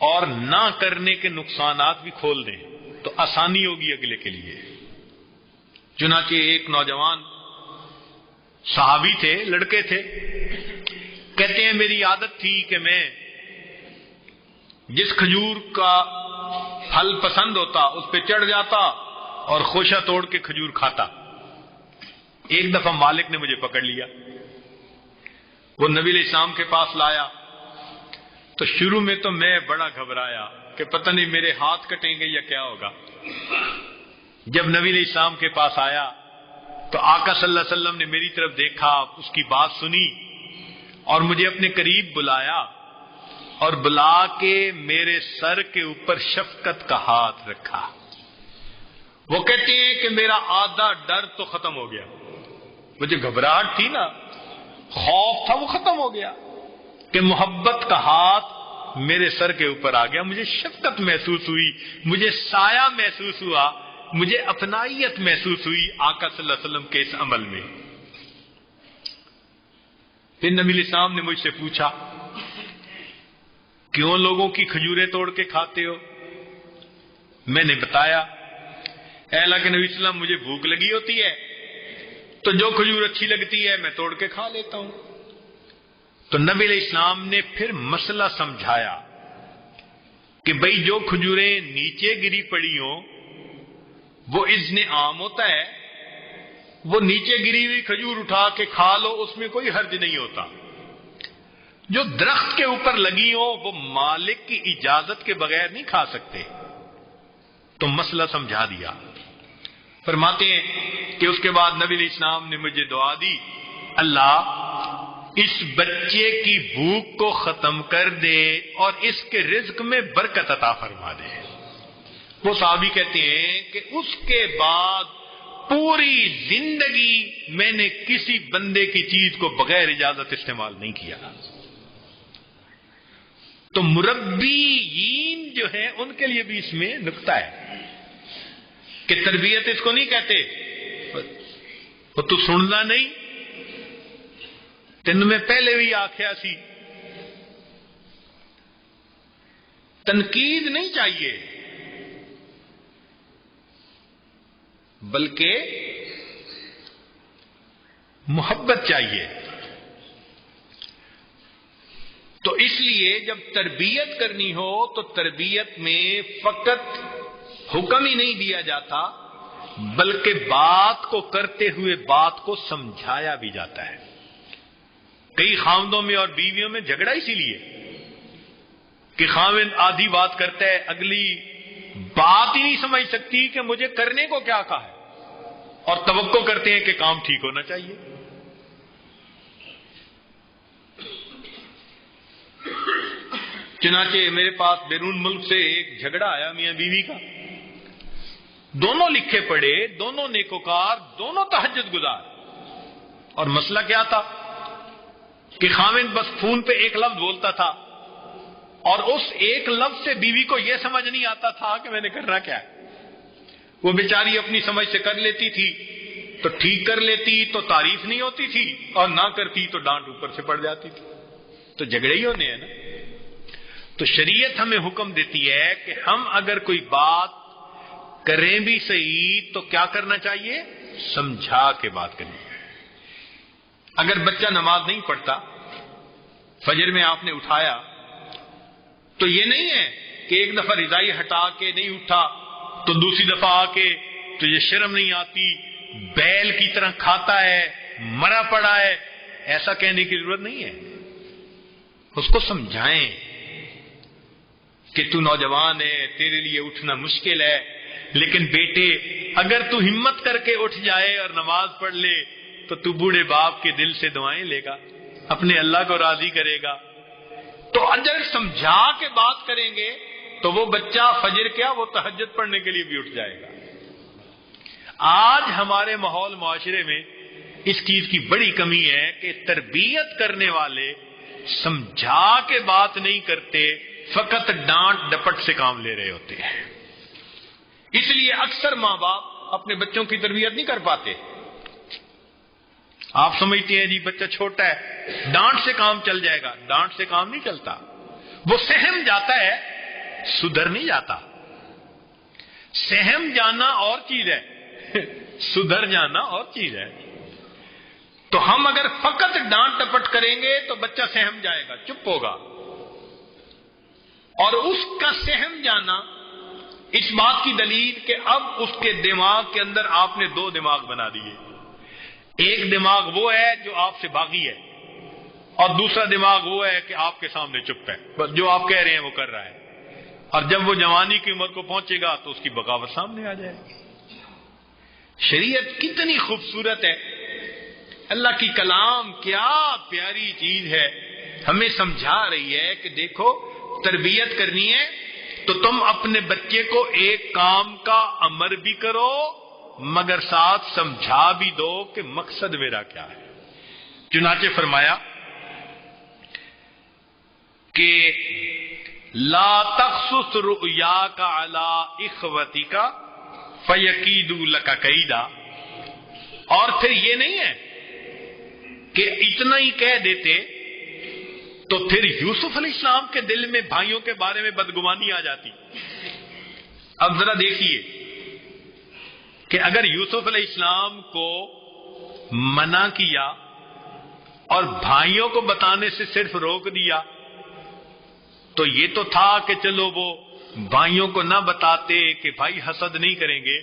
اور نہ کرنے کے نقصانات بھی کھول دیں تو آسانی ہوگی اگلے کے لیے۔ چنانچہ ایک نوجوان صحابی تھے، لڑکے تھے، کہتے ہیں میری عادت تھی کہ میں جس کھجور کا پھل پسند ہوتا اس پہ چڑھ جاتا اور خوشہ توڑ کے کھجور کھاتا۔ ایک دفعہ مالک نے مجھے پکڑ لیا، وہ نبی علیہ السلام کے پاس لایا، تو شروع میں تو میں بڑا گھبرایا، کہ پتہ نہیں میرے ہاتھ کٹیں گے یا کیا ہوگا۔ جب نبی علیہ السلام کے پاس آیا تو آقا صلی اللہ علیہ وسلم نے میری طرف دیکھا، اس کی بات سنی اور مجھے اپنے قریب بلایا اور بلا کے میرے سر کے اوپر شفقت کا ہاتھ رکھا۔ وہ کہتے ہیں کہ میرا آدھا ڈر تو ختم ہو گیا، مجھے گھبراہٹ تھی نا، خوف تھا، وہ ختم ہو گیا کہ محبت کا ہاتھ میرے سر کے اوپر آ گیا۔ مجھے شفقت محسوس ہوئی، مجھے سایہ محسوس ہوا، مجھے اپنائیت محسوس ہوئی آقا صلی اللہ علیہ وسلم کے اس عمل میں۔ پھر نبی علیہ السلام نے مجھ سے پوچھا کیوں لوگوں کی کھجوریں توڑ کے کھاتے ہو؟ میں نے بتایا اے اللہ کے نبی صلی اللہ علیہ وسلم، مجھے بھوک لگی ہوتی ہے تو جو کھجور اچھی لگتی ہے میں توڑ کے کھا لیتا ہوں۔ تو نبی علیہ السلام نے پھر مسئلہ سمجھایا کہ بھئی جو کھجوریں نیچے گری پڑی ہوں وہ اذن عام ہوتا ہے، وہ نیچے گری ہوئی کھجور اٹھا کے کھا لو، اس میں کوئی حرج نہیں ہوتا۔ جو درخت کے اوپر لگی ہو وہ مالک کی اجازت کے بغیر نہیں کھا سکتے۔ تو مسئلہ سمجھا دیا۔ فرماتے ہیں کہ اس کے بعد نبی علیہ السلام نے مجھے دعا دی، اللہ اس بچے کی بھوک کو ختم کر دے اور اس کے رزق میں برکت عطا فرما دے۔ وہ صحابی کہتے ہیں کہ اس کے بعد پوری زندگی میں نے کسی بندے کی چیز کو بغیر اجازت استعمال نہیں کیا۔ تو مربیین جو ہیں ان کے لیے بھی اس میں نکتہ ہے کہ تربیت اس کو نہیں کہتے وہ تو سننا نہیں، تین میں پہلے بھی آخیا سی، تنقید نہیں چاہیے بلکہ محبت چاہیے۔ تو اس لیے جب تربیت کرنی ہو تو تربیت میں فقط حکم ہی نہیں دیا جاتا بلکہ بات کو کرتے ہوئے بات کو سمجھایا بھی جاتا ہے۔ کئی خاوندوں میں اور بیویوں میں جھگڑا اسی لیے کہ خاوند آدھی بات کرتا ہے، اگلی بات ہی نہیں سمجھ سکتی کہ مجھے کرنے کو کیا کہا ہے، اور توقع کرتے ہیں کہ کام ٹھیک ہونا چاہیے۔ چنانچہ میرے پاس بیرون ملک سے ایک جھگڑا آیا میاں بیوی کا، دونوں لکھے پڑھے، دونوں نیکوکار، دونوں تہجد گزار، اور مسئلہ کیا تھا کہ خاوند بس فون پہ ایک لفظ بولتا تھا اور اس ایک لفظ سے بیوی کو یہ سمجھ نہیں آتا تھا کہ میں نے کرنا کیا ہے۔ وہ بیچاری اپنی سمجھ سے کر لیتی تھی تو ٹھیک کر لیتی تو تعریف نہیں ہوتی تھی، اور نہ کرتی تو ڈانٹ اوپر سے پڑ جاتی تھی۔ تو جھگڑے ہی ہونے ہیں نا۔ تو شریعت ہمیں حکم دیتی ہے کہ ہم اگر کوئی بات کریں بھی صحیح تو کیا کرنا چاہیے؟ سمجھا کے بات کرنی۔ اگر بچہ نماز نہیں پڑھتا، فجر میں آپ نے اٹھایا تو یہ نہیں ہے کہ ایک دفعہ رضائی ہٹا کے نہیں اٹھا تو دوسری دفعہ آ کے تو یہ شرم نہیں آتی، بیل کی طرح کھاتا ہے، مرا پڑا ہے، ایسا کہنے کی ضرورت نہیں ہے۔ اس کو سمجھائیں کہ تو نوجوان ہے، تیرے لیے اٹھنا مشکل ہے، لیکن بیٹے اگر تو ہمت کر کے اٹھ جائے اور نماز پڑھ لے تو بوڑھے باپ کے دل سے دعائیں لے گا، اپنے اللہ کو راضی کرے گا۔ تو اگر سمجھا کے بات کریں گے تو وہ بچہ فجر کیا، وہ تہجد پڑھنے کے لیے بھی اٹھ جائے گا۔ آج ہمارے ماحول معاشرے میں اس چیز کی بڑی کمی ہے کہ تربیت کرنے والے سمجھا کے بات نہیں کرتے، فقط ڈانٹ ڈپٹ سے کام لے رہے ہوتے ہیں۔ اس لیے اکثر ماں باپ اپنے بچوں کی تربیت نہیں کر پاتے۔ آپ سمجھتے ہیں جی بچہ چھوٹا ہے، ڈانٹ سے کام چل جائے گا، ڈانٹ سے کام نہیں چلتا۔ وہ سہم جاتا ہے، سدھر نہیں جاتا۔ سہم جانا اور چیز ہے، سدھر جانا اور چیز ہے۔ تو ہم اگر فقط ڈانٹ ڈپٹ کریں گے تو بچہ سہم جائے گا، چپ ہوگا، اور اس کا سہم جانا اس بات کی دلیل کہ اب اس کے دماغ کے اندر آپ نے دو دماغ بنا دیے۔ ایک دماغ وہ ہے جو آپ سے باغی ہے، اور دوسرا دماغ وہ ہے کہ آپ کے سامنے چپ ہے، بس جو آپ کہہ رہے ہیں وہ کر رہا ہے۔ اور جب وہ جوانی کی عمر کو پہنچے گا تو اس کی بغاوت سامنے آ جائے گی۔ شریعت کتنی خوبصورت ہے، اللہ کی کلام کیا پیاری چیز ہے، ہمیں سمجھا رہی ہے کہ دیکھو تربیت کرنی ہے تو تم اپنے بچے کو ایک کام کا امر بھی کرو مگر ساتھ سمجھا بھی دو کہ مقصد میرا کیا ہے۔ چنانچہ فرمایا کہ لا تخصص رؤیاک علی اخوتک فیکیدوا لک کیدا، اور پھر یہ نہیں ہے کہ اتنا ہی کہہ دیتے تو پھر یوسف علیہ السلام کے دل میں بھائیوں کے بارے میں بدگمانی آ جاتی۔ اب ذرا دیکھیے کہ اگر یوسف علیہ السلام کو منع کیا اور بھائیوں کو بتانے سے صرف روک دیا تو یہ تو تھا کہ چلو وہ بھائیوں کو نہ بتاتے کہ بھائی حسد نہیں کریں گے،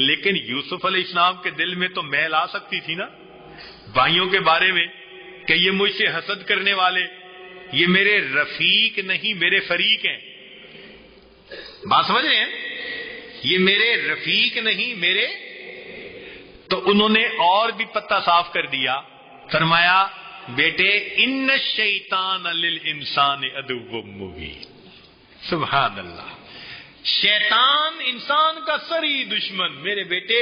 لیکن یوسف علیہ السلام کے دل میں تو میل آ سکتی تھی نا بھائیوں کے بارے میں کہ یہ مجھ سے حسد کرنے والے یہ میرے رفیق نہیں میرے فریق ہیں۔ بات سمجھ رہے ہیں؟ یہ میرے رفیق نہیں میرے، تو انہوں نے اور بھی پتہ صاف کر دیا، فرمایا بیٹے ان الشیطان للانسان عدو مبین۔ سبحان اللہ، شیطان انسان کا سری دشمن، میرے بیٹے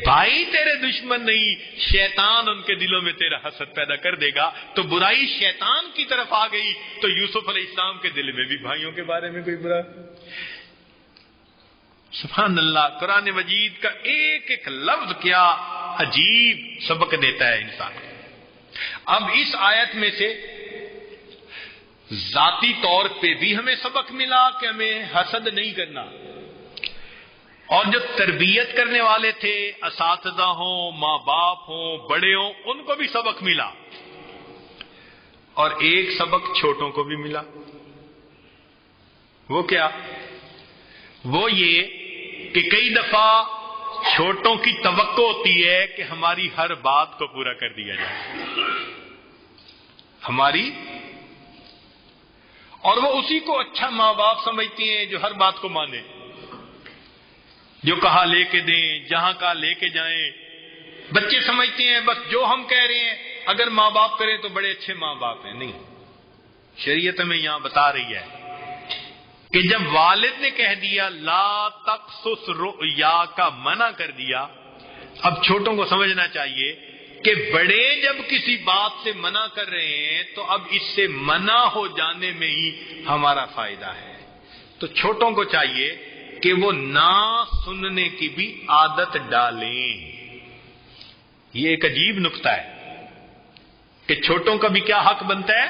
بھائی تیرے دشمن نہیں، شیطان ان کے دلوں میں تیرا حسد پیدا کر دے گا۔ تو برائی شیطان کی طرف آ گئی تو یوسف علیہ السلام کے دل میں بھی بھائیوں کے بارے میں کوئی برا۔ سبحان اللہ، قرآن مجید کا ایک ایک لفظ کیا عجیب سبق دیتا ہے انسان کو۔ اب اس آیت میں سے ذاتی طور پہ بھی ہمیں سبق ملا کہ ہمیں حسد نہیں کرنا، اور جو تربیت کرنے والے تھے اساتذہ ہوں ماں باپ ہوں بڑے ہوں ان کو بھی سبق ملا، اور ایک سبق چھوٹوں کو بھی ملا۔ وہ کیا؟ وہ یہ کہ کئی دفعہ چھوٹوں کی توقع ہوتی ہے کہ ہماری ہر بات کو پورا کر دیا جائے، ہماری، اور وہ اسی کو اچھا ماں باپ سمجھتی ہیں جو ہر بات کو مانے، جو کہا لے کے دیں، جہاں کہا لے کے جائیں۔ بچے سمجھتے ہیں بس جو ہم کہہ رہے ہیں اگر ماں باپ کریں تو بڑے اچھے ماں باپ ہیں۔ نہیں، شریعت میں یہاں بتا رہی ہے کہ جب والد نے کہہ دیا لا تقصص رؤیا کا منع کر دیا، اب چھوٹوں کو سمجھنا چاہیے کہ بڑے جب کسی بات سے منع کر رہے ہیں تو اب اس سے منع ہو جانے میں ہی ہمارا فائدہ ہے۔ تو چھوٹوں کو چاہیے کہ وہ نہ سننے کی بھی عادت ڈالیں۔ یہ ایک عجیب نقطہ ہے کہ چھوٹوں کا بھی کیا حق بنتا ہے؟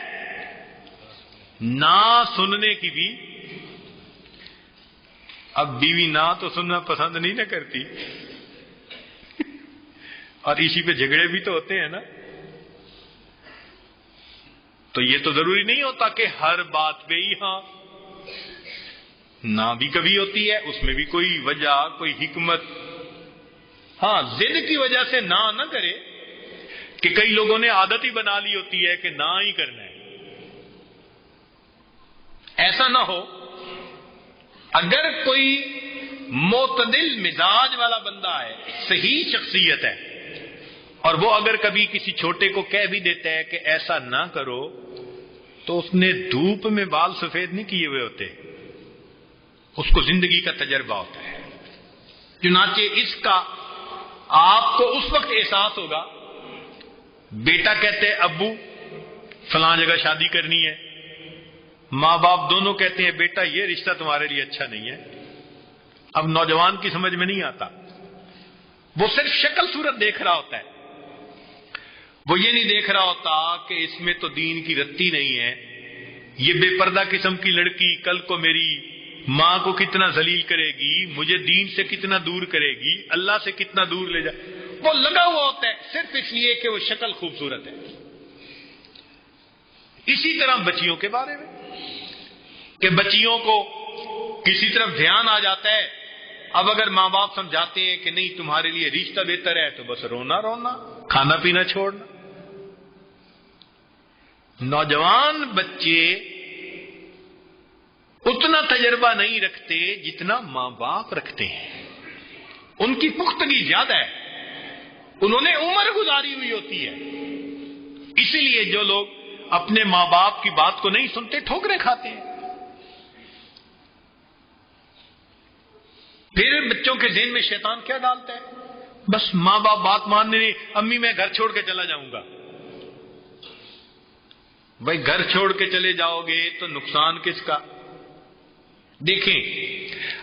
نہ سننے کی بھی۔ اب بیوی نہ تو سننا پسند نہیں نہ کرتی، اور اسی پہ جھگڑے بھی تو ہوتے ہیں نا۔ تو یہ تو ضروری نہیں ہوتا کہ ہر بات پہ ہی ہاں، نہ بھی کبھی ہوتی ہے، اس میں بھی کوئی وجہ کوئی حکمت۔ ہاں ضد کی وجہ سے نہ کرے، کہ کئی لوگوں نے عادت ہی بنا لی ہوتی ہے کہ نہ ہی کرنا ہے، ایسا نہ ہو۔ اگر کوئی معتدل مزاج والا بندہ ہے، صحیح شخصیت ہے، اور وہ اگر کبھی کسی چھوٹے کو کہہ بھی دیتا ہے کہ ایسا نہ کرو، تو اس نے دھوپ میں بال سفید نہیں کیے ہوئے ہوتے، اس کو زندگی کا تجربہ ہوتا ہے۔ چنانچہ اس کا آپ کو اس وقت احساس ہوگا، بیٹا کہتے ہیں ابو فلاں جگہ شادی کرنی ہے، ماں باپ دونوں کہتے ہیں بیٹا یہ رشتہ تمہارے لیے اچھا نہیں ہے۔ اب نوجوان کی سمجھ میں نہیں آتا، وہ صرف شکل صورت دیکھ رہا ہوتا ہے، وہ یہ نہیں دیکھ رہا ہوتا کہ اس میں تو دین کی رتی نہیں ہے، یہ بے پردہ قسم کی لڑکی کل کو میری ماں کو کتنا ذلیل کرے گی، مجھے دین سے کتنا دور کرے گی، اللہ سے کتنا دور لے جائے۔ وہ لگا ہوا ہوتا ہے صرف اس لیے کہ وہ شکل خوبصورت ہے۔ اسی طرح بچیوں کے بارے میں کہ بچیوں کو کسی طرف دھیان آ جاتا ہے، اب اگر ماں باپ سمجھاتے ہیں کہ نہیں تمہارے لیے رشتہ بہتر ہے تو بس رونا کھانا پینا چھوڑنا۔ نوجوان بچے اتنا تجربہ نہیں رکھتے جتنا ماں باپ رکھتے ہیں. ان کی پختگی زیادہ ہے، انہوں نے عمر گزاری ہوئی ہوتی ہے. اسی لیے جو لوگ اپنے ماں باپ کی بات کو نہیں سنتے ٹھوکریں کھاتے ہیں. پھر بچوں کے ذہن میں شیطان کیا ڈالتا ہے؟ بس ماں باپ بات ماننے نہیں، امی میں گھر چھوڑ کے چلا جاؤں گا. بھائی گھر چھوڑ کے چلے جاؤ گے تو نقصان کس کا؟ دیکھیں،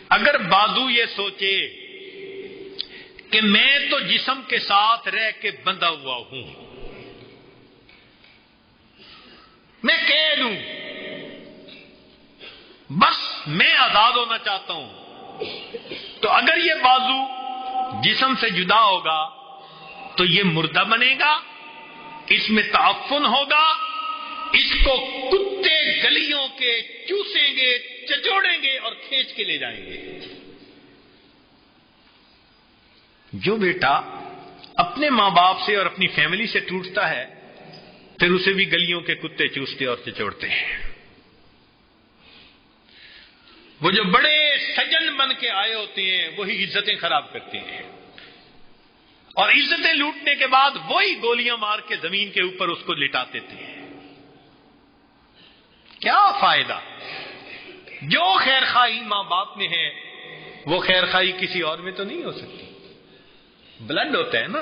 اگر بازو یہ سوچے کہ میں تو جسم کے ساتھ رہ کے بندھا ہوا ہوں، میں قید ہوں، بس میں آزاد ہونا چاہتا ہوں، تو اگر یہ بازو جسم سے جدا ہوگا تو یہ مردہ بنے گا، اس میں تعفن ہوگا، اس کو کتے گلیوں کے چوسیں گے، چچوڑیں گے اور کھینچ کے لے جائیں گے. جو بیٹا اپنے ماں باپ سے اور اپنی فیملی سے ٹوٹتا ہے پھر اسے بھی گلیوں کے کتے چوستے اور چچوڑتے ہیں. وہ جو بڑے سجن بن کے آئے ہوتے ہیں وہی عزتیں خراب کرتے ہیں، اور عزتیں لوٹنے کے بعد وہی گولیاں مار کے زمین کے اوپر اس کو لٹاتے تھے. کیا فائدہ؟ جو خیر خواہی ماں باپ میں ہے وہ خیر خواہی کسی اور میں تو نہیں ہو سکتی. بلڈ ہوتا ہے نا،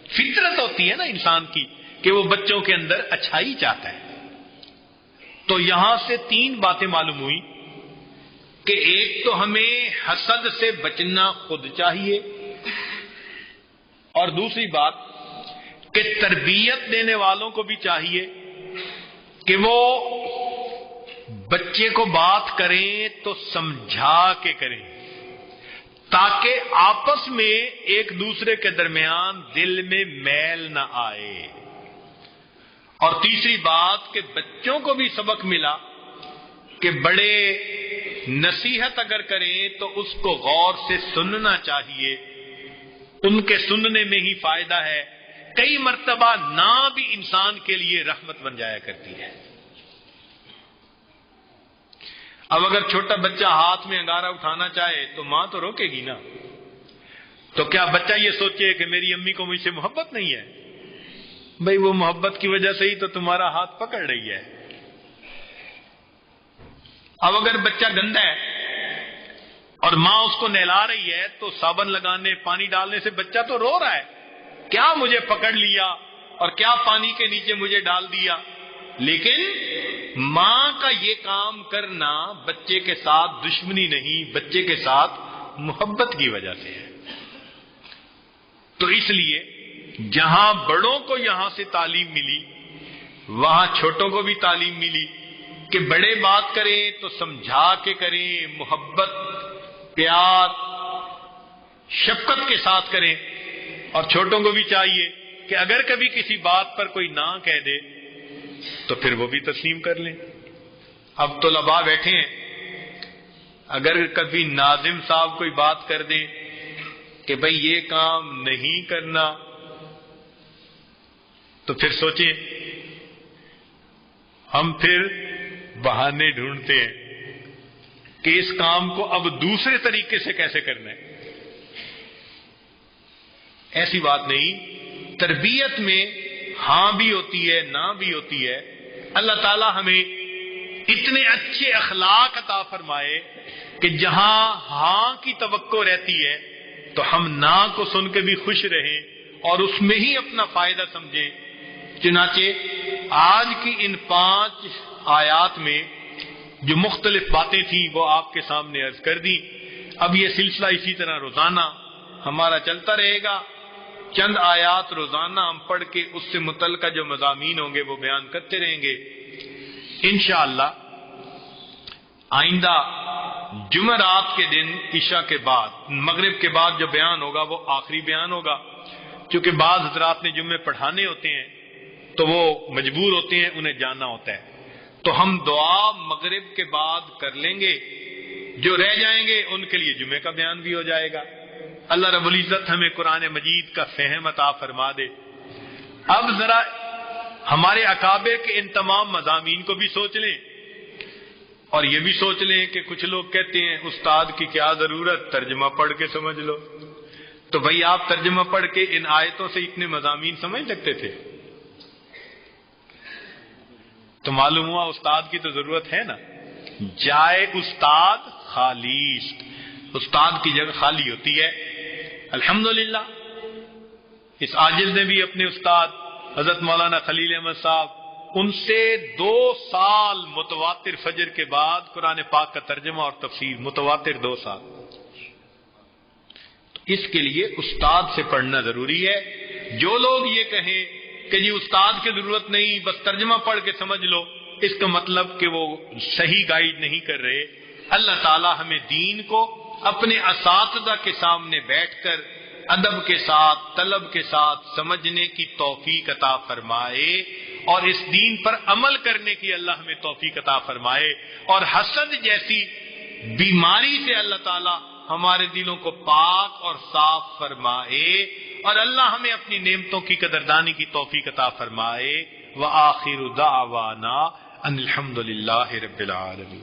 فطرت ہوتی ہے نا انسان کی کہ وہ بچوں کے اندر اچھائی چاہتا ہے. تو یہاں سے 3 باتیں معلوم ہوئی کہ ایک تو ہمیں حسد سے بچنا خود چاہیے، اور دوسری بات کہ تربیت دینے والوں کو بھی چاہیے کہ وہ بچے کو بات کریں تو سمجھا کے کریں تاکہ آپس میں ایک دوسرے کے درمیان دل میں میل نہ آئے. اور تیسری بات کہ بچوں کو بھی سبق ملا کہ بڑے نصیحت اگر کریں تو اس کو غور سے سننا چاہیے، ان کے سننے میں ہی فائدہ ہے. کئی مرتبہ نہ بھی انسان کے لیے رحمت بن جایا کرتی ہے. اب اگر چھوٹا بچہ ہاتھ میں انگارہ اٹھانا چاہے تو ماں تو روکے گی نا. تو کیا بچہ یہ سوچے کہ میری امی کو مجھ سے محبت نہیں ہے؟ بھئی وہ محبت کی وجہ سے ہی تو تمہارا ہاتھ پکڑ رہی ہے. اب اگر بچہ گندا ہے اور ماں اس کو نہلا رہی ہے تو صابن لگانے، پانی ڈالنے سے بچہ تو رو رہا ہے، کیا مجھے پکڑ لیا اور کیا پانی کے نیچے مجھے ڈال دیا. لیکن ماں کا یہ کام کرنا بچے کے ساتھ دشمنی نہیں، بچے کے ساتھ محبت کی وجہ سے ہے. تو اس لیے جہاں بڑوں کو یہاں سے تعلیم ملی وہاں چھوٹوں کو بھی تعلیم ملی کہ بڑے بات کریں تو سمجھا کے کریں، محبت، پیار، شفقت کے ساتھ کریں. اور چھوٹوں کو بھی چاہیے کہ اگر کبھی کسی بات پر کوئی نہ کہہ دے تو پھر وہ بھی تسلیم کر لیں. اب طلباء بیٹھے ہیں، اگر کبھی ناظم صاحب کوئی بات کر دیں کہ بھئی یہ کام نہیں کرنا تو پھر سوچیں، ہم پھر بہانے ڈھونڈتے ہیں کہ اس کام کو اب دوسرے طریقے سے کیسے کرنا ہے. ایسی بات نہیں. تربیت میں ہاں بھی ہوتی ہے، نہ بھی ہوتی ہے. اللہ تعالی ہمیں اتنے اچھے اخلاق عطا فرمائے کہ جہاں ہاں کی توقع رہتی ہے تو ہم نہ کو سن کے بھی خوش رہیں اور اس میں ہی اپنا فائدہ سمجھیں. چنانچہ آج کی ان 5 آیات میں جو مختلف باتیں تھیں وہ آپ کے سامنے عرض کر دی. اب یہ سلسلہ اسی طرح روزانہ ہمارا چلتا رہے گا. چند آیات روزانہ ہم پڑھ کے اس سے متعلقہ جو مضامین ہوں گے وہ بیان کرتے رہیں گے انشاءاللہ. آئندہ جمعرات کے دن عشاء کے بعد مغرب کے بعد جو بیان ہوگا وہ آخری بیان ہوگا. چونکہ بعض حضرات نے جمعے پڑھانے ہوتے ہیں تو وہ مجبور ہوتے ہیں، انہیں جانا ہوتا ہے. تو ہم دعا مغرب کے بعد کر لیں گے، جو رہ جائیں گے ان کے لیے جمعے کا بیان بھی ہو جائے گا. اللہ رب العزت ہمیں قرآن مجید کا فہم عطا فرما دے. اب ذرا ہمارے اکابر کے ان تمام مضامین کو بھی سوچ لیں اور یہ بھی سوچ لیں کہ کچھ لوگ کہتے ہیں استاد کی کیا ضرورت، ترجمہ پڑھ کے سمجھ لو. تو بھئی آپ ترجمہ پڑھ کے ان آیتوں سے اتنے مضامین سمجھ سکتے تھے؟ تو معلوم ہوا استاد کی تو ضرورت ہے نا. جائے استاد خالیست، استاد کی جگہ خالی ہوتی ہے. الحمدللہ اس عاجز نے بھی اپنے استاد حضرت مولانا خلیل احمد صاحب، ان سے 2 سال متواتر فجر کے بعد قرآن پاک کا ترجمہ اور تفسیر، متواتر 2 سال. تو اس کے لیے استاد سے پڑھنا ضروری ہے. جو لوگ یہ کہیں کہ جی استاد کی ضرورت نہیں، بس ترجمہ پڑھ کے سمجھ لو، اس کا مطلب کہ وہ صحیح گائیڈ نہیں کر رہے. اللہ تعالی ہمیں دین کو اپنے اساتذہ کے سامنے بیٹھ کر ادب کے ساتھ، طلب کے ساتھ سمجھنے کی توفیق عطا فرمائے، اور اس دین پر عمل کرنے کی اللہ ہمیں توفیق عطا فرمائے، اور حسد جیسی بیماری سے اللہ تعالی ہمارے دلوں کو پاک اور صاف فرمائے، اور اللہ ہمیں اپنی نعمتوں کی قدردانی کی توفیق عطا فرمائے. وآخر دعوانا ان الحمد للہ رب العالمین.